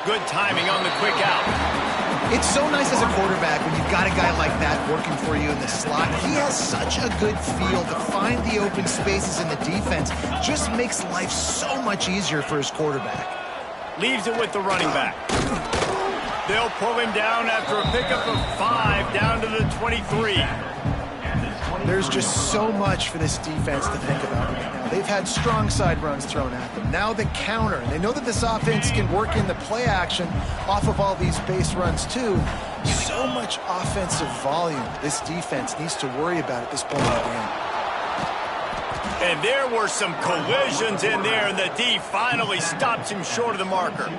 Good timing on the quick out. It's so nice as a quarterback when you've got a guy like that working for you in the slot. He has such a good feel to find the open spaces in the defense. Just makes life so much easier for his quarterback. Leaves it with the running back. They'll pull him down after a pickup of 5 down to the 23. There's just so much for this defense to think about right now. They've had strong side runs thrown at them. Now the counter. And they know that this offense can work in the play action off of all these base runs too. So much offensive volume this defense needs to worry about at this point in the game. And there were some collisions in there, and the D finally stops him short of the marker.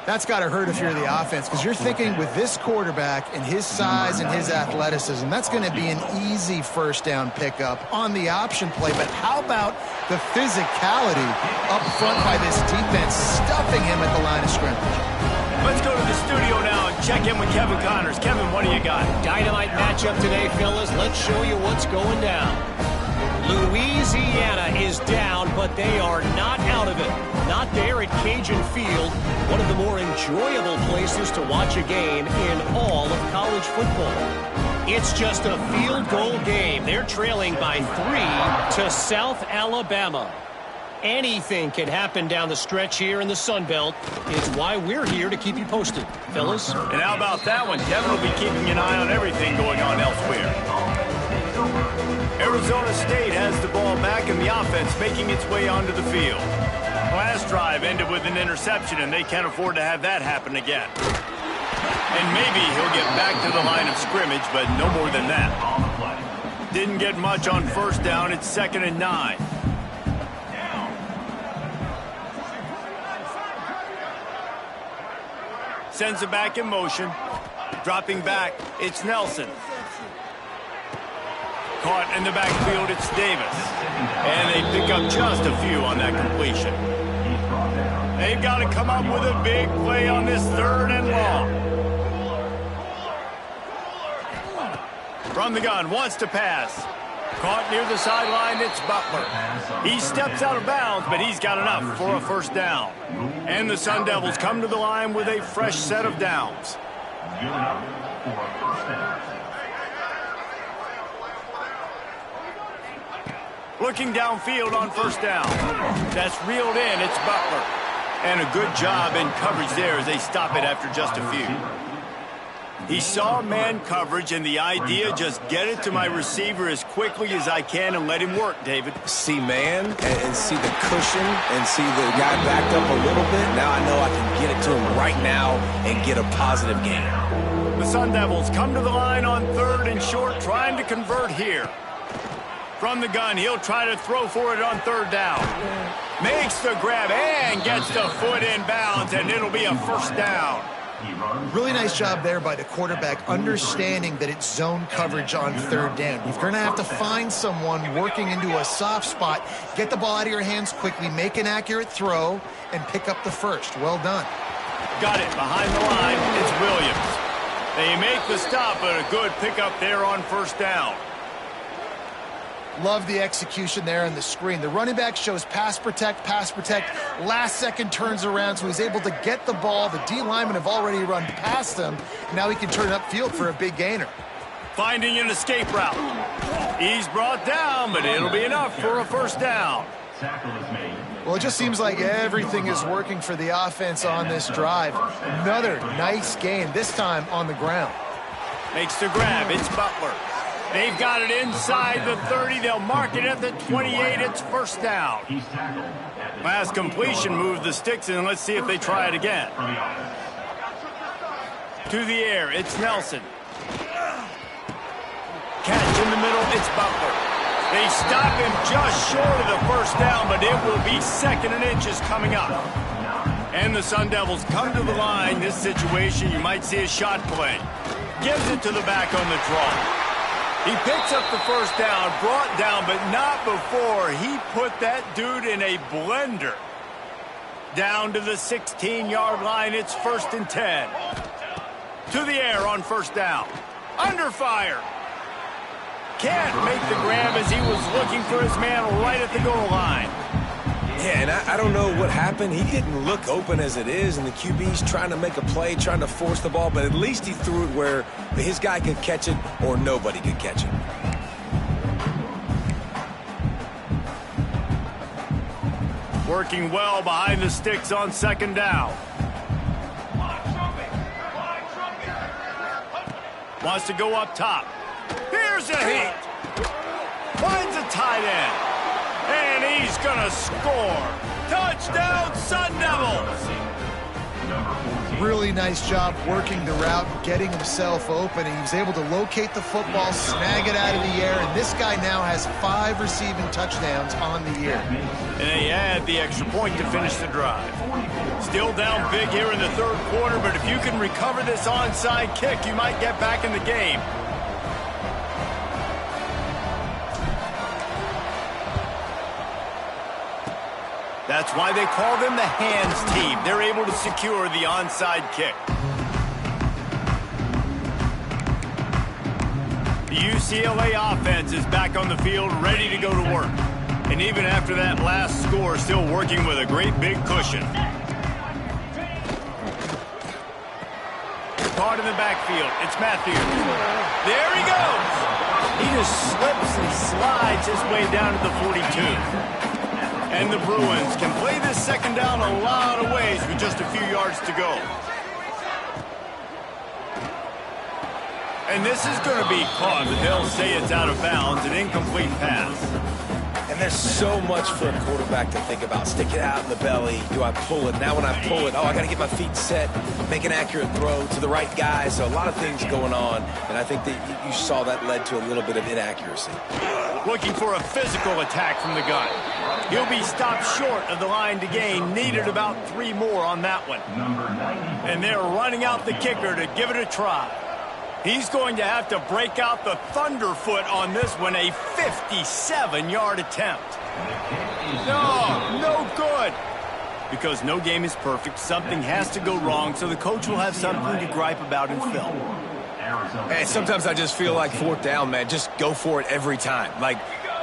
That's got to hurt if you're the offense, because you're thinking with this quarterback and his size and his athleticism, that's going to be an easy first down pickup on the option play. But how about the physicality up front by this defense, stuffing him at the line of scrimmage? Let's go to the studio now and check in with Kevin Connors. Kevin, what do you got? Dynamite matchup today, fellas. Let's show you what's going down. Louisiana is down, but they are not out of it. Not there at Cajun Field, one of the more enjoyable places to watch a game in all of college football. It's just a field goal game. They're trailing by 3 to South Alabama. Anything can happen down the stretch here in the Sun Belt. It's why we're here to keep you posted, fellas. And how about that one? Kevin will be keeping an eye on everything going on elsewhere. Arizona State has the ball back and the offense making its way onto the field. Last drive ended with an interception, and they can't afford to have that happen again. And maybe he'll get back to the line of scrimmage, but no more than that. Didn't get much on first down. It's 2nd and 9. Sends it back in motion. Dropping back, it's Nelson. Caught in the backfield, it's Davis. And they pick up just a few on that completion. They've got to come up with a big play on this 3rd and long. From the gun, wants to pass. Caught near the sideline, it's Butler. He steps out of bounds, but he's got enough for a first down. And the Sun Devils come to the line with a fresh set of downs. Looking downfield on first down. That's reeled in, it's Butler. And a good job in coverage there as they stop it after just a few. He saw man coverage, and the idea, just get it to my receiver as quickly as I can and let him work, David. See man and see the cushion and see the guy backed up a little bit. Now I know I can get it to him right now and get a positive gain. The Sun Devils come to the line on 3rd and short, trying to convert here. From the gun, he'll try to throw for it on 3rd down. Makes the grab and gets the foot in bounds, and it'll be a first down. Really nice job there by the quarterback, understanding that it's zone coverage on 3rd down. You're going to have to find someone working into a soft spot, get the ball out of your hands quickly, make an accurate throw, and pick up the first. Well done. Got it behind the line. It's Williams. They make the stop, but a good pickup there on first down. Love the execution there on the screen. The running back shows pass protect, last second turns around, so he's able to get the ball. The D linemen have already run past him. Now he can turn upfield for a big gainer. Finding an escape route. He's brought down, but it'll be enough for a first down. Well, it just seems like everything is working for the offense on this drive. Another nice gain, this time on the ground. Makes the grab. It's Butler. They've got it inside the 30. They'll mark it at the 28. It's first down. Last completion moved the sticks, and let's see if they try it again. To the air, it's Nelson. Catch in the middle, it's Butler. They stop him just short of the first down, but it will be 2nd and inches coming up. And the Sun Devils come to the line. This situation, you might see a shot play. Gives it to the back on the draw. He picks up the first down, brought down, but not before he put that dude in a blender. Down to the 16-yard line, it's 1st and 10. To the air on first down. Under fire. Can't make the grab as he was looking for his man right at the goal line. Yeah, and I don't know what happened. He didn't look open as it is, and the QB's trying to make a play, trying to force the ball, but at least he threw it where his guy could catch it or nobody could catch it. Working well behind the sticks on 2nd down. Wants to go up top. Here's a hit. Finds a tight end. And he's going to score. Touchdown, Sun Devils. Really nice job working the route, getting himself open. He was able to locate the football, snag it out of the air, and this guy now has 5 receiving touchdowns on the year. And they add the extra point to finish the drive. Still down big here in the 3rd quarter, but if you can recover this onside kick, you might get back in the game. That's why they call them the hands team. They're able to secure the onside kick. The UCLA offense is back on the field, ready to go to work. And even after that last score, still working with a great big cushion. Caught in the backfield. It's Matthews. There he goes. He just slips and slides his way down to the 42. And the Bruins can play this 2nd down a lot of ways with just a few yards to go. And this is going to be caught, but they'll say it's out of bounds, an incomplete pass. And there's so much for a quarterback to think about. Stick it out in the belly. Do I pull it? Now when I pull it, I got to get my feet set, make an accurate throw to the right guy. So a lot of things going on, and I think that you saw that led to a little bit of inaccuracy. Looking for a physical attack from the gun. He'll be stopped short of the line to gain. Needed about 3 more on that one. And they're running out the kicker to give it a try. He's going to have to break out the thunderfoot on this one, a 57-yard attempt. No good. Because no game is perfect, something has to go wrong, so the coach will have something to gripe about in film. And sometimes I just feel like fourth down, man, just go for it every time. Like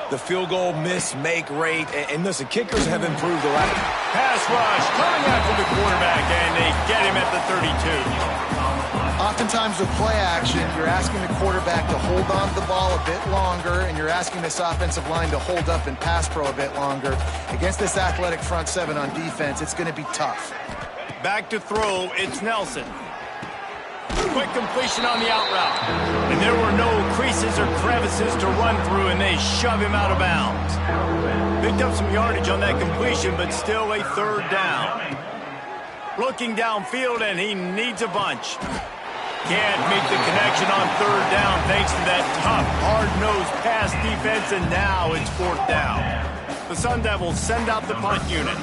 the field goal miss-make rate. And listen, kickers have improved a lot. Pass rush coming after the quarterback, and they get him at the 32. Oftentimes with play action, you're asking the quarterback to hold on to the ball a bit longer, and you're asking this offensive line to hold up and pass pro a bit longer. Against this athletic front seven on defense, it's going to be tough. Back to throw, it's Nelson. Quick completion on the out route. And there were no creases or crevices to run through, and they shove him out of bounds. Picked up some yardage on that completion, but still a third down. Looking downfield, and he needs a bunch. Can't make the connection on third down thanks to that tough, hard-nosed pass defense, and now it's fourth down. The Sun Devils send out the punt unit.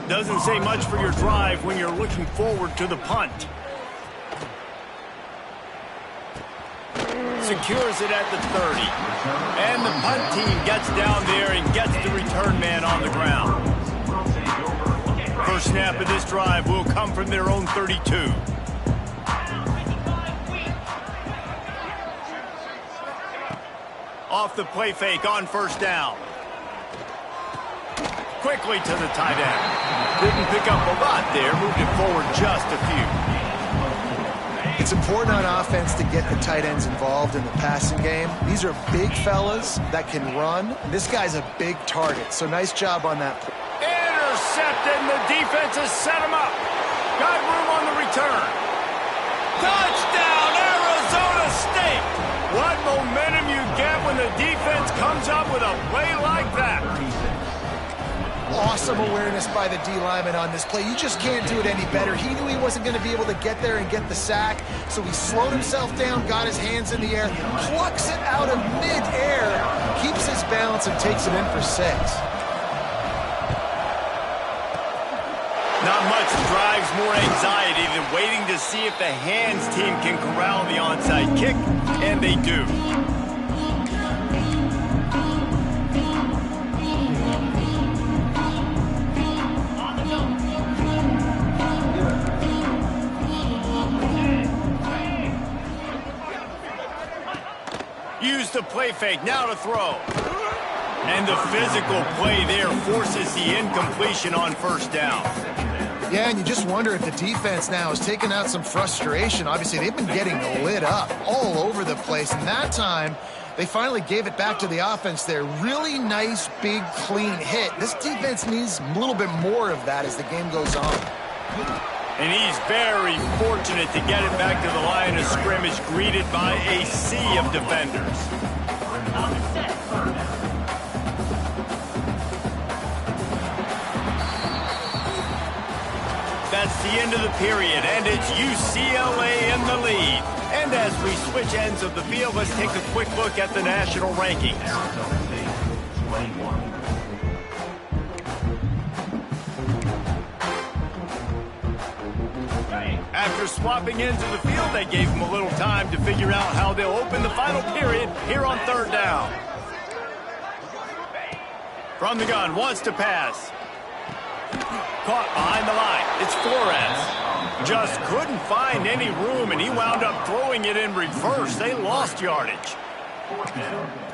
Doesn't say much for your drive when you're looking forward to the punt. Secures it at the 30. And the punt team gets down there and gets the return man on the ground. First snap of this drive will come from their own 32. Off the play fake on first down. Quickly to the tight end. Didn't pick up a lot there, moved it forward just a few. It's important on offense to get the tight ends involved in the passing game. These are big fellas that can run. This guy's a big target, so nice job on that. Intercepted, and the defense has set him up. Got room on the return. Touchdown, Arizona State! What momentum you get when the defense comes up with a play like that. Awesome awareness by the D lineman on this play. You just can't do it any better. He knew he wasn't going to be able to get there and get the sack, so he slowed himself down, got his hands in the air, plucks it out of mid-air, keeps his balance, and takes it in for 6. Not much drives more anxiety than waiting to see if the hands team can corral the onside kick, and they do. Use the play fake, now to throw. And the physical play there forces the incompletion on first down. Yeah, and you just wonder if the defense now has taken out some frustration. Obviously, they've been getting lit up all over the place, and that time, they finally gave it back to the offense there. Really nice, big, clean hit. This defense needs a little bit more of that as the game goes on. And he's very fortunate to get it back to the line of scrimmage, greeted by a sea of defenders. That's the end of the period, and it's UCLA in the lead. And as we switch ends of the field, let's take a quick look at the national rankings. After swapping into the field, they gave him a little time to figure out how they'll open the final period here on third down. From the gun, wants to pass. Caught behind the line. It's Flores. Just couldn't find any room, and he wound up throwing it in reverse. They lost yardage.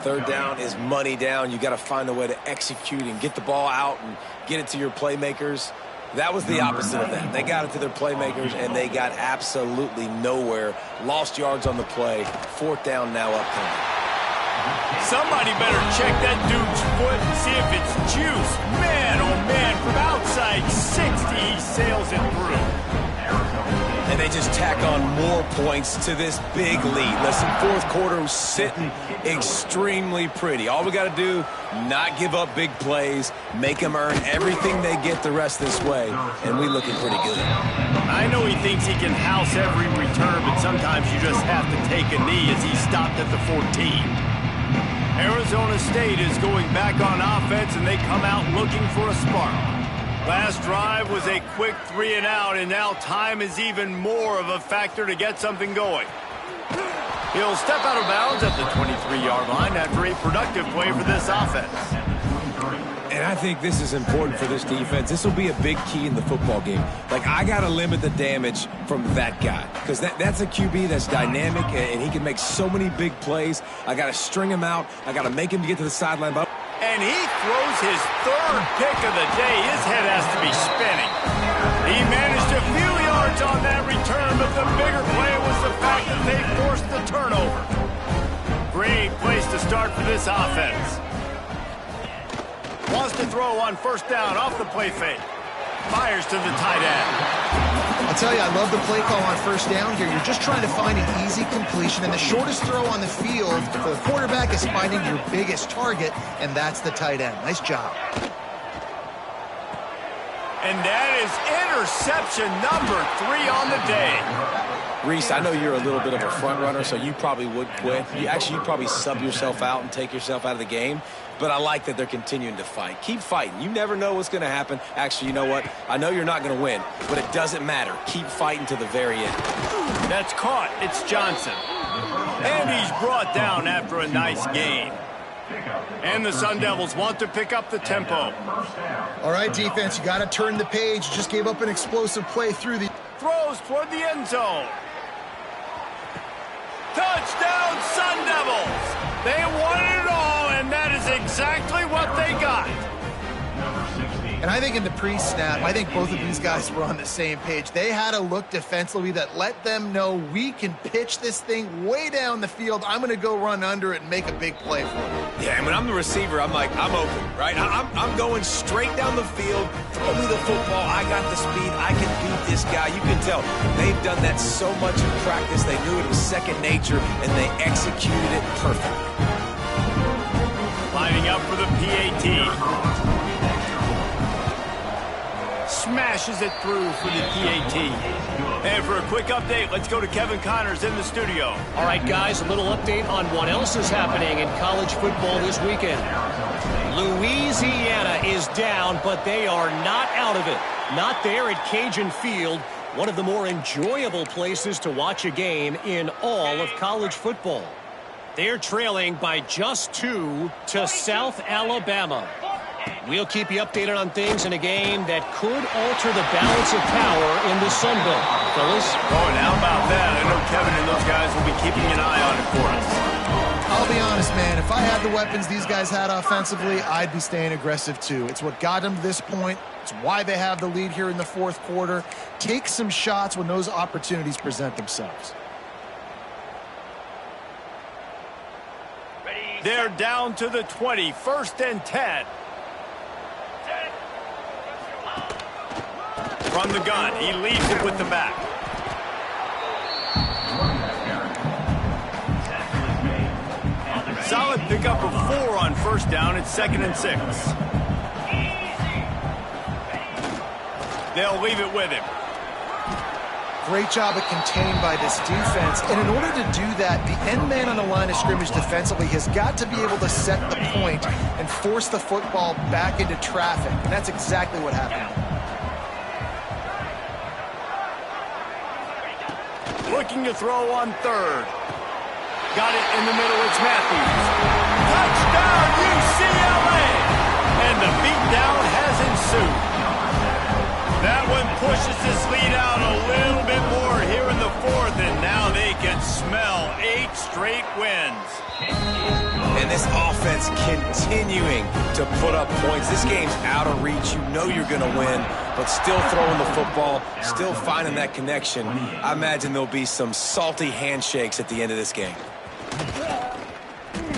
Third down is money down. You got to find a way to execute and get the ball out and get it to your playmakers. That was the opposite of that. They got it to their playmakers, and they got absolutely nowhere. Lost yards on the play. Fourth down now upcoming. Somebody better check that dude's foot and see if it's juice. Man, oh man, from outside 60, he sails it through. And they just tack on more points to this big lead. Listen, fourth quarter was sitting extremely pretty. All we got to do, not give up big plays, make them earn everything they get the rest this way, and we looking pretty good. I know he thinks he can house every return, but sometimes you just have to take a knee as he stopped at the 14. Arizona State is going back on offense, and they come out looking for a spark. Last drive was a quick 3-and-out, and now time is even more of a factor to get something going. He'll step out of bounds at the 23-yard line after a productive play for this offense. And I think this is important for this defense. This will be a big key in the football game. Like, I got to limit the damage from that guy because that's a QB that's dynamic, and he can make so many big plays. I got to string him out. I got to make him to get to the sideline. And he throws his third pick of the day. His head has to be spinning. He managed a few yards on that return, but the bigger play was the fact that they forced the turnover. Great place to start for this offense. Wants to throw on first down off the play fake. Fires to the tight end. I'll tell you, I love the play call on first down here. You're just trying to find an easy completion, and the shortest throw on the field for the quarterback is finding your biggest target, and that's the tight end. Nice job. And that is interception number 3 on the day. Reese, I know you're a little bit of a front runner, so you probably would quit. You probably sub yourself out and take yourself out of the game. But I like that they're continuing to fight. Keep fighting. You never know what's going to happen. Actually, you know what? I know you're not going to win, but it doesn't matter. Keep fighting to the very end. That's caught. It's Johnson. And he's brought down after a nice gain. And the Sun Devils want to pick up the tempo. All right, defense, you got to turn the page. Just gave up an explosive play through the... Throws toward the end zone. Touchdown, Sun Devils! They wanted it all, and that is exactly what they got. And I think in the pre-snap, I think both of these guys were on the same page. They had a look defensively that let them know we can pitch this thing way down the field. I'm going to go run under it and make a big play for it. Yeah, and when I'm the receiver, I'm like, I'm open, right? I'm going straight down the field. Throw me the football. I got the speed. I can beat this guy. You can tell they've done that so much in practice. They knew it was second nature, and they executed it perfectly. Lining up for the PAT. Smashes it through for the PAT. And for a quick update, let's go to Kevin Connors in the studio. All right, guys, a little update on what else is happening in college football this weekend. Louisiana is down, but they are not out of it. Not there at Cajun Field, one of the more enjoyable places to watch a game in all of college football. They're trailing by just 2 to South Alabama. We'll keep you updated on things in a game that could alter the balance of power in the Sun Belt. Fellas? Oh, and how about that? I know Kevin and those guys will be keeping an eye on it for us. I'll be honest, man. If I had the weapons these guys had offensively, I'd be staying aggressive too. It's what got them to this point. It's why they have the lead here in the fourth quarter. Take some shots when those opportunities present themselves. They're down to the 20, 1st and 10. From the gun, he leaves it with the back. Solid pickup of 4 on first down. It's 2nd and 6. They'll leave it with him. Great job of contained by this defense. And in order to do that, the end man on the line of scrimmage defensively has got to be able to set the point and force the football back into traffic. And that's exactly what happened. Looking to throw on 3rd. Got it in the middle. It's Matthews. Touchdown, UCLA! And the beatdown has ensued. That one pushes this lead out a little bit more here in the 4th, and now they can smell 8 straight wins. And this offense continuing to put up points. This game's out of reach. You know you're going to win, but still throwing the football, still finding that connection. I imagine there'll be some salty handshakes at the end of this game.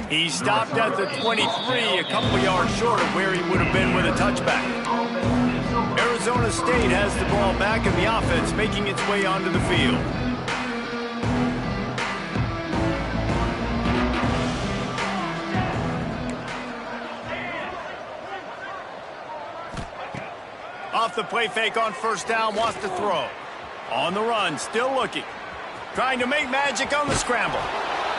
He stopped at the 23, a couple yards short of where he would have been with a touchback. Arizona State has the ball back in the offense, making its way onto the field. Off the play fake on first down, wants to throw. On the run, still looking. Trying to make magic on the scramble.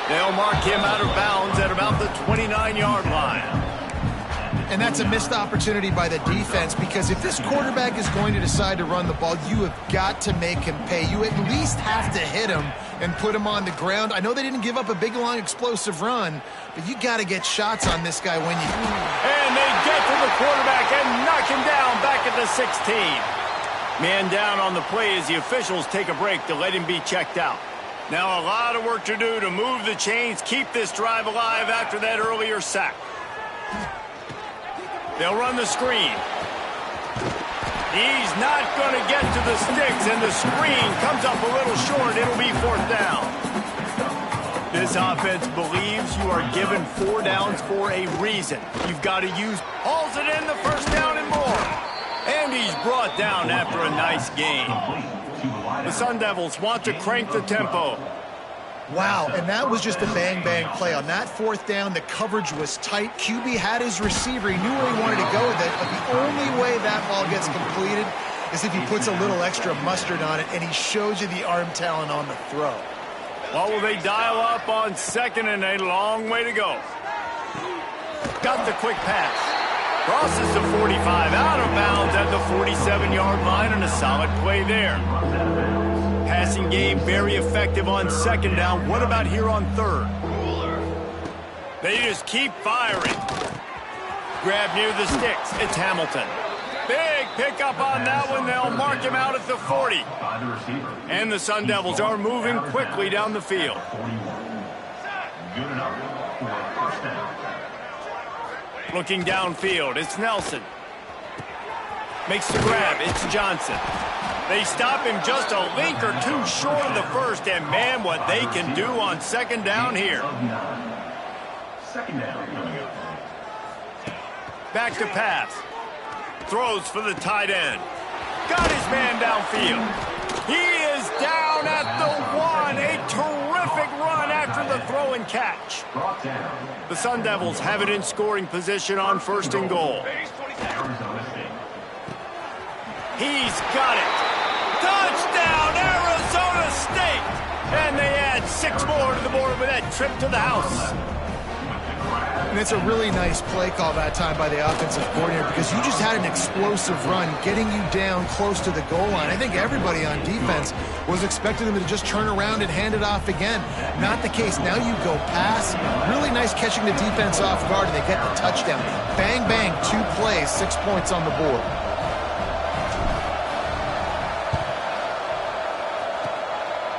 They'll mark him out of bounds at about the 29-yard line. And that's a missed opportunity by the defense, because if this quarterback is going to decide to run the ball, you have got to make him pay. You at least have to hit him and put him on the ground. I know they didn't give up a big, long, explosive run, but you got to get shots on this guy when you can. And they get to the quarterback and knock him down back at the 16. Man down on the play as the officials take a break to let him be checked out. Now a lot of work to do to move the chains, keep this drive alive after that earlier sack. They'll run the screen. He's not going to get to the sticks, and the screen comes up a little short. It'll be 4th down. This offense believes you are given 4 downs for a reason. You've got to use, hauls it in the 1st down and more. And he's brought down after a nice gain. The Sun Devils want to crank the tempo. Wow, and that was just a bang-bang play. On that 4th down, the coverage was tight. QB had his receiver. He knew where he wanted to go with it, but the only way that ball gets completed is if he puts a little extra mustard on it, and he shows you the arm talent on the throw. What will they dial up on 2nd and a long way to go? Got the quick pass. Crosses the 45, out of bounds at the 47-yard line, and a solid play there. Passing game very effective on 2nd down. What about here on 3rd? They just keep firing. Grab near the sticks. It's Hamilton. Big pickup on that one. They'll mark him out at the 40. And the Sun Devils are moving quickly down the field. Looking downfield, it's Nelson. Makes the grab, it's Johnson. They stop him just a link or two short of the 1st, and man, what they can do on 2nd down here. Back to pass. Throws for the tight end. Got his man downfield. He is down at the 1. A terrific run after the throw and catch. The Sun Devils have it in scoring position on 1st and goal. He's got it. Touchdown, Arizona State! And they add 6 more to the board with that trip to the house. And it's a really nice play call that time by the offensive coordinator, because you just had an explosive run getting you down close to the goal line. I think everybody on defense was expecting them to just turn around and hand it off again. Not the case. Now you go pass. Really nice catching the defense off guard, and they get the touchdown. Bang, bang, 2 plays, 6 points on the board.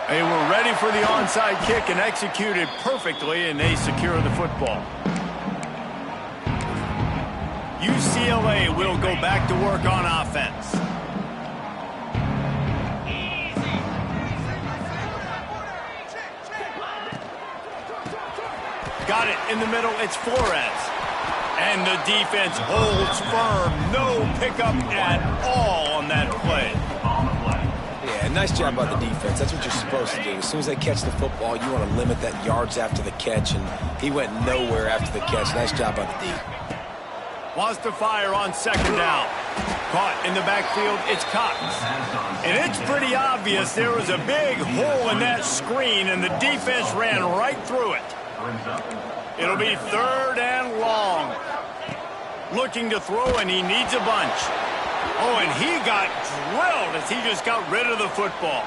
They were ready for the onside kick and executed perfectly, and they secure the football. UCLA will go back to work on offense. Got it in the middle, it's Flores. And the defense holds firm. No pickup at all on that play. Yeah, nice job by the defense. That's what you're supposed to do. As soon as they catch the football, you want to limit that yards after the catch, and he went nowhere after the catch. Nice job by the D. Wants to fire on 2nd down. Caught in the backfield, it's Cox. And it's pretty obvious there was a big hole in that screen, and the defense ran right through it. It'll be 3rd and long. Looking to throw, and he needs a bunch. Oh, and he got drilled as he just got rid of the football.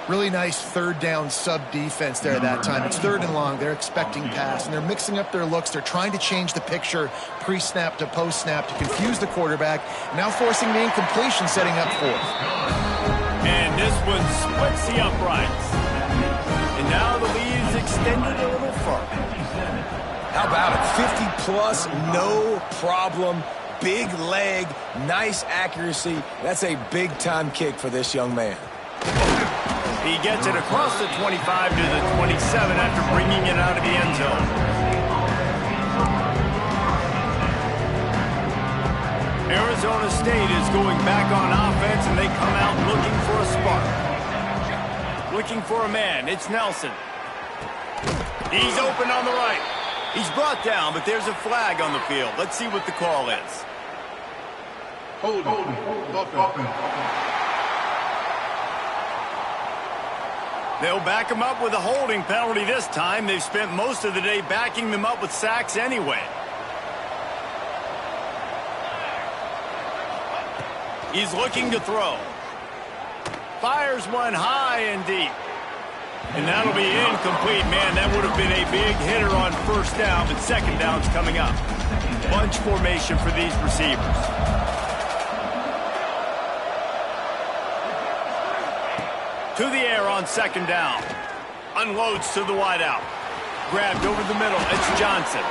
Really nice 3rd down sub-defense there that time. It's 3rd and long. They're expecting pass, and they're mixing up their looks. They're trying to change the picture pre-snap to post-snap to confuse the quarterback, now forcing the incompletion, setting up 4th. And this one splits the uprights. And now the lead's extended a little further. How about it? 50-plus, no problem. Big leg, nice accuracy. That's a big-time kick for this young man. He gets it across the 25 to the 27 after bringing it out of the end zone. Arizona State is going back on offense, and they come out looking for a spark. Looking for a man. It's Nelson. He's open on the right. He's brought down, but there's a flag on the field. Let's see what the call is. Hold. They'll back him up with a holding penalty this time. They've spent most of the day backing them up with sacks anyway. He's looking to throw. Fires one high and deep. And that'll be incomplete. Man, that would have been a big hitter on first down, but second down's coming up. Bunch formation for these receivers. To the air on second down. Unloads to the wideout. Grabbed over the middle. It's Johnson.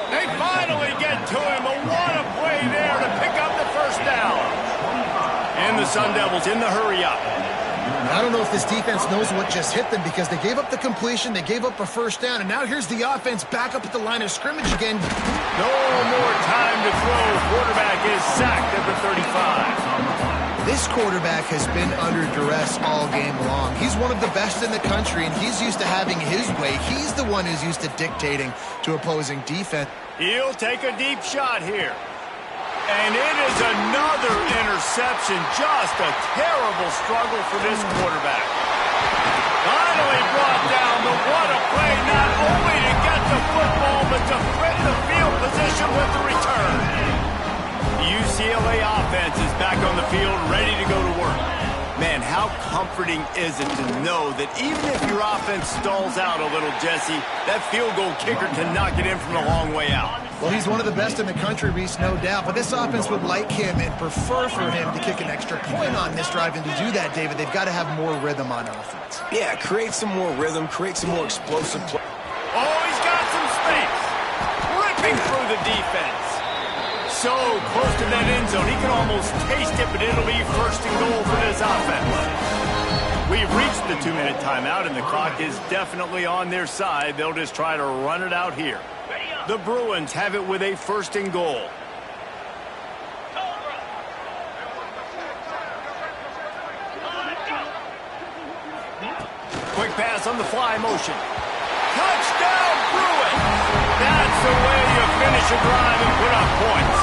They finally get to him. What a play there to pick up the first down. And the Sun Devils in the hurry-up. I don't know if this defense knows what just hit them because they gave up the completion, they gave up a first down, and now here's the offense back up at the line of scrimmage again. No more time to throw. Quarterback is sacked at the 35. This quarterback has been under duress all game long. He's one of the best in the country, and he's used to having his way. He's the one who's used to dictating to opposing defense. He'll take a deep shot here. And it is another interception. Just a terrible struggle for this quarterback. Finally brought down, but what a play, not only to get the football, but to threaten the field position with the return. The UCLA offense is back on the field, ready to go to work. Man, how comforting is it to know that even if your offense stalls out a little, Jesse, that field goal kicker can knock it in from a long way out. Well, he's one of the best in the country, Reese, no doubt. But this offense would like him and prefer for him to kick an extra point on this drive. And to do that, David, they've got to have more rhythm on offense. Yeah, create some more rhythm, create some more explosive play. Oh, he's got some space. Ripping through the defense. So close to that end zone. He can almost taste it, but it'll be first and goal for this offense. We've reached the 2-minute timeout, and the clock is definitely on their side. They'll just try to run it out here. The Bruins have it with a first and goal. Quick pass on the fly motion. Touchdown, Bruins! That's the way you finish a drive and put up points.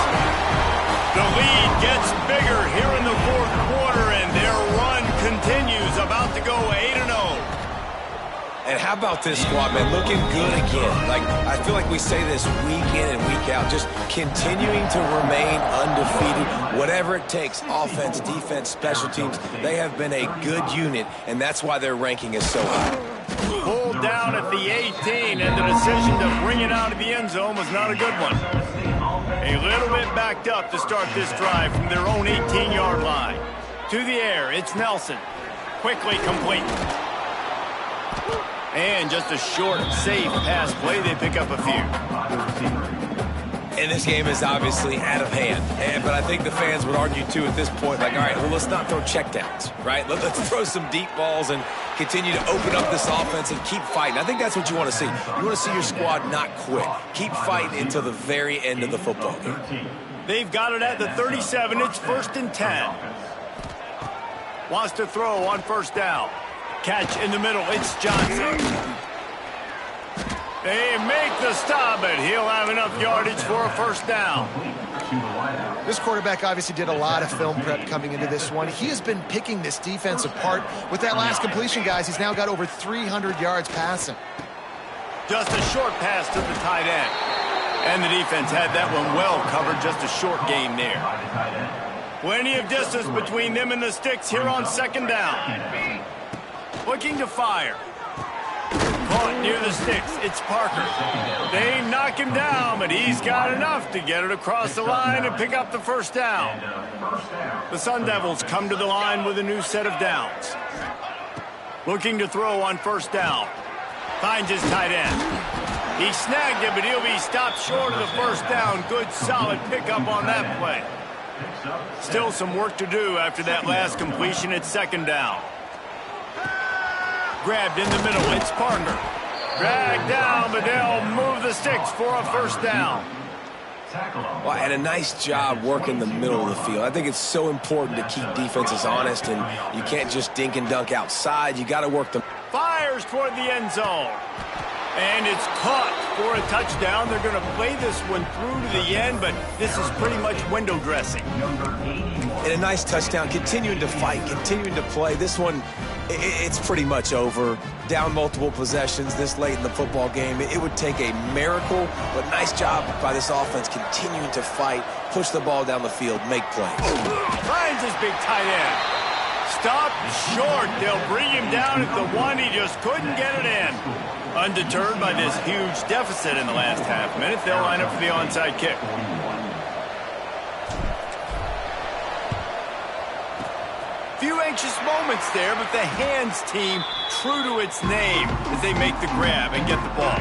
The lead gets bigger here in the fourth quarter, and their run continues, about to go 8-0. And how about this squad, man? Looking good again. Like, I feel like we say this week in and week out, just continuing to remain undefeated. Whatever it takes, offense, defense, special teams, they have been a good unit, and that's why their ranking is so high. Pulled down at the 18, and the decision to bring it out of the end zone was not a good one. A little bit backed up to start this drive from their own 18-yard line. To the air, it's Nelson. Quickly complete. And just a short, safe pass play. They pick up a few. And this game is obviously out of hand. But I think the fans would argue, too, at this point, like, all right, well, let's not throw checkdowns, right? Let's throw some deep balls and continue to open up this offense and keep fighting. I think that's what you want to see. You want to see your squad not quit. Keep fighting until the very end of the football game. They've got it at the 37. It's 1st and 10. Wants to throw on first down. Catch in the middle. It's Johnson. They make the stop, but he'll have enough yardage for a first down. This quarterback obviously did a lot of film prep coming into this one. He has been picking this defense apart. With that last completion, guys, he's now got over 300 yards passing. Just a short pass to the tight end. And the defense had that one well covered. Just a short gain there. Plenty of distance between them and the sticks here on second down. Looking to fire. Caught near the sticks. It's Parker. They knock him down, but he's got enough to get it across the line and pick up the first down. The Sun Devils come to the line with a new set of downs. Looking to throw on first down. Finds his tight end. He snagged it, but he'll be stopped short of the first down. Good, solid pickup on that play. Still some work to do after that last completion at second down. Grabbed in the middle, it's Parker. Dragged down, but they'll move the sticks for a first down. Well, and a nice job working the middle of the field. I think it's so important to keep defenses honest, and you can't just dink and dunk outside. You got to work them. Fires toward the end zone. And it's caught for a touchdown. They're going to play this one through to the end, but this is pretty much window dressing. And a nice touchdown, continuing to fight, continuing to play. This one, It's pretty much over. Down multiple possessions this late in the football game. It would take a miracle, but nice job by this offense continuing to fight, push the ball down the field, make plays. Finds his big tight end. Stopped short. They'll bring him down at the one. He just couldn't get it in. Undeterred by this huge deficit in the last half minute, they'll line up for the onside kick. Few anxious moments there, but the hands team true to its name as they make the grab and get the ball.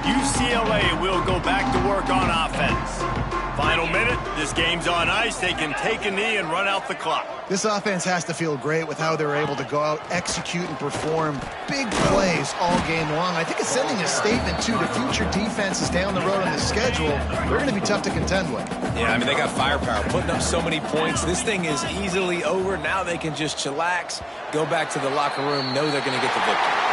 UCLA will go back to work on offense. Final minute, this game's on ice. They can take a knee and run out the clock. This offense has to feel great with how they're able to go out, execute, and perform big plays all game long. I think it's sending a statement, too, to future defenses down the road on the schedule. They're going to be tough to contend with. Yeah, I mean, they got firepower, putting up so many points. This thing is easily over. Now they can just chillax, go back to the locker room, know they're going to get the victory.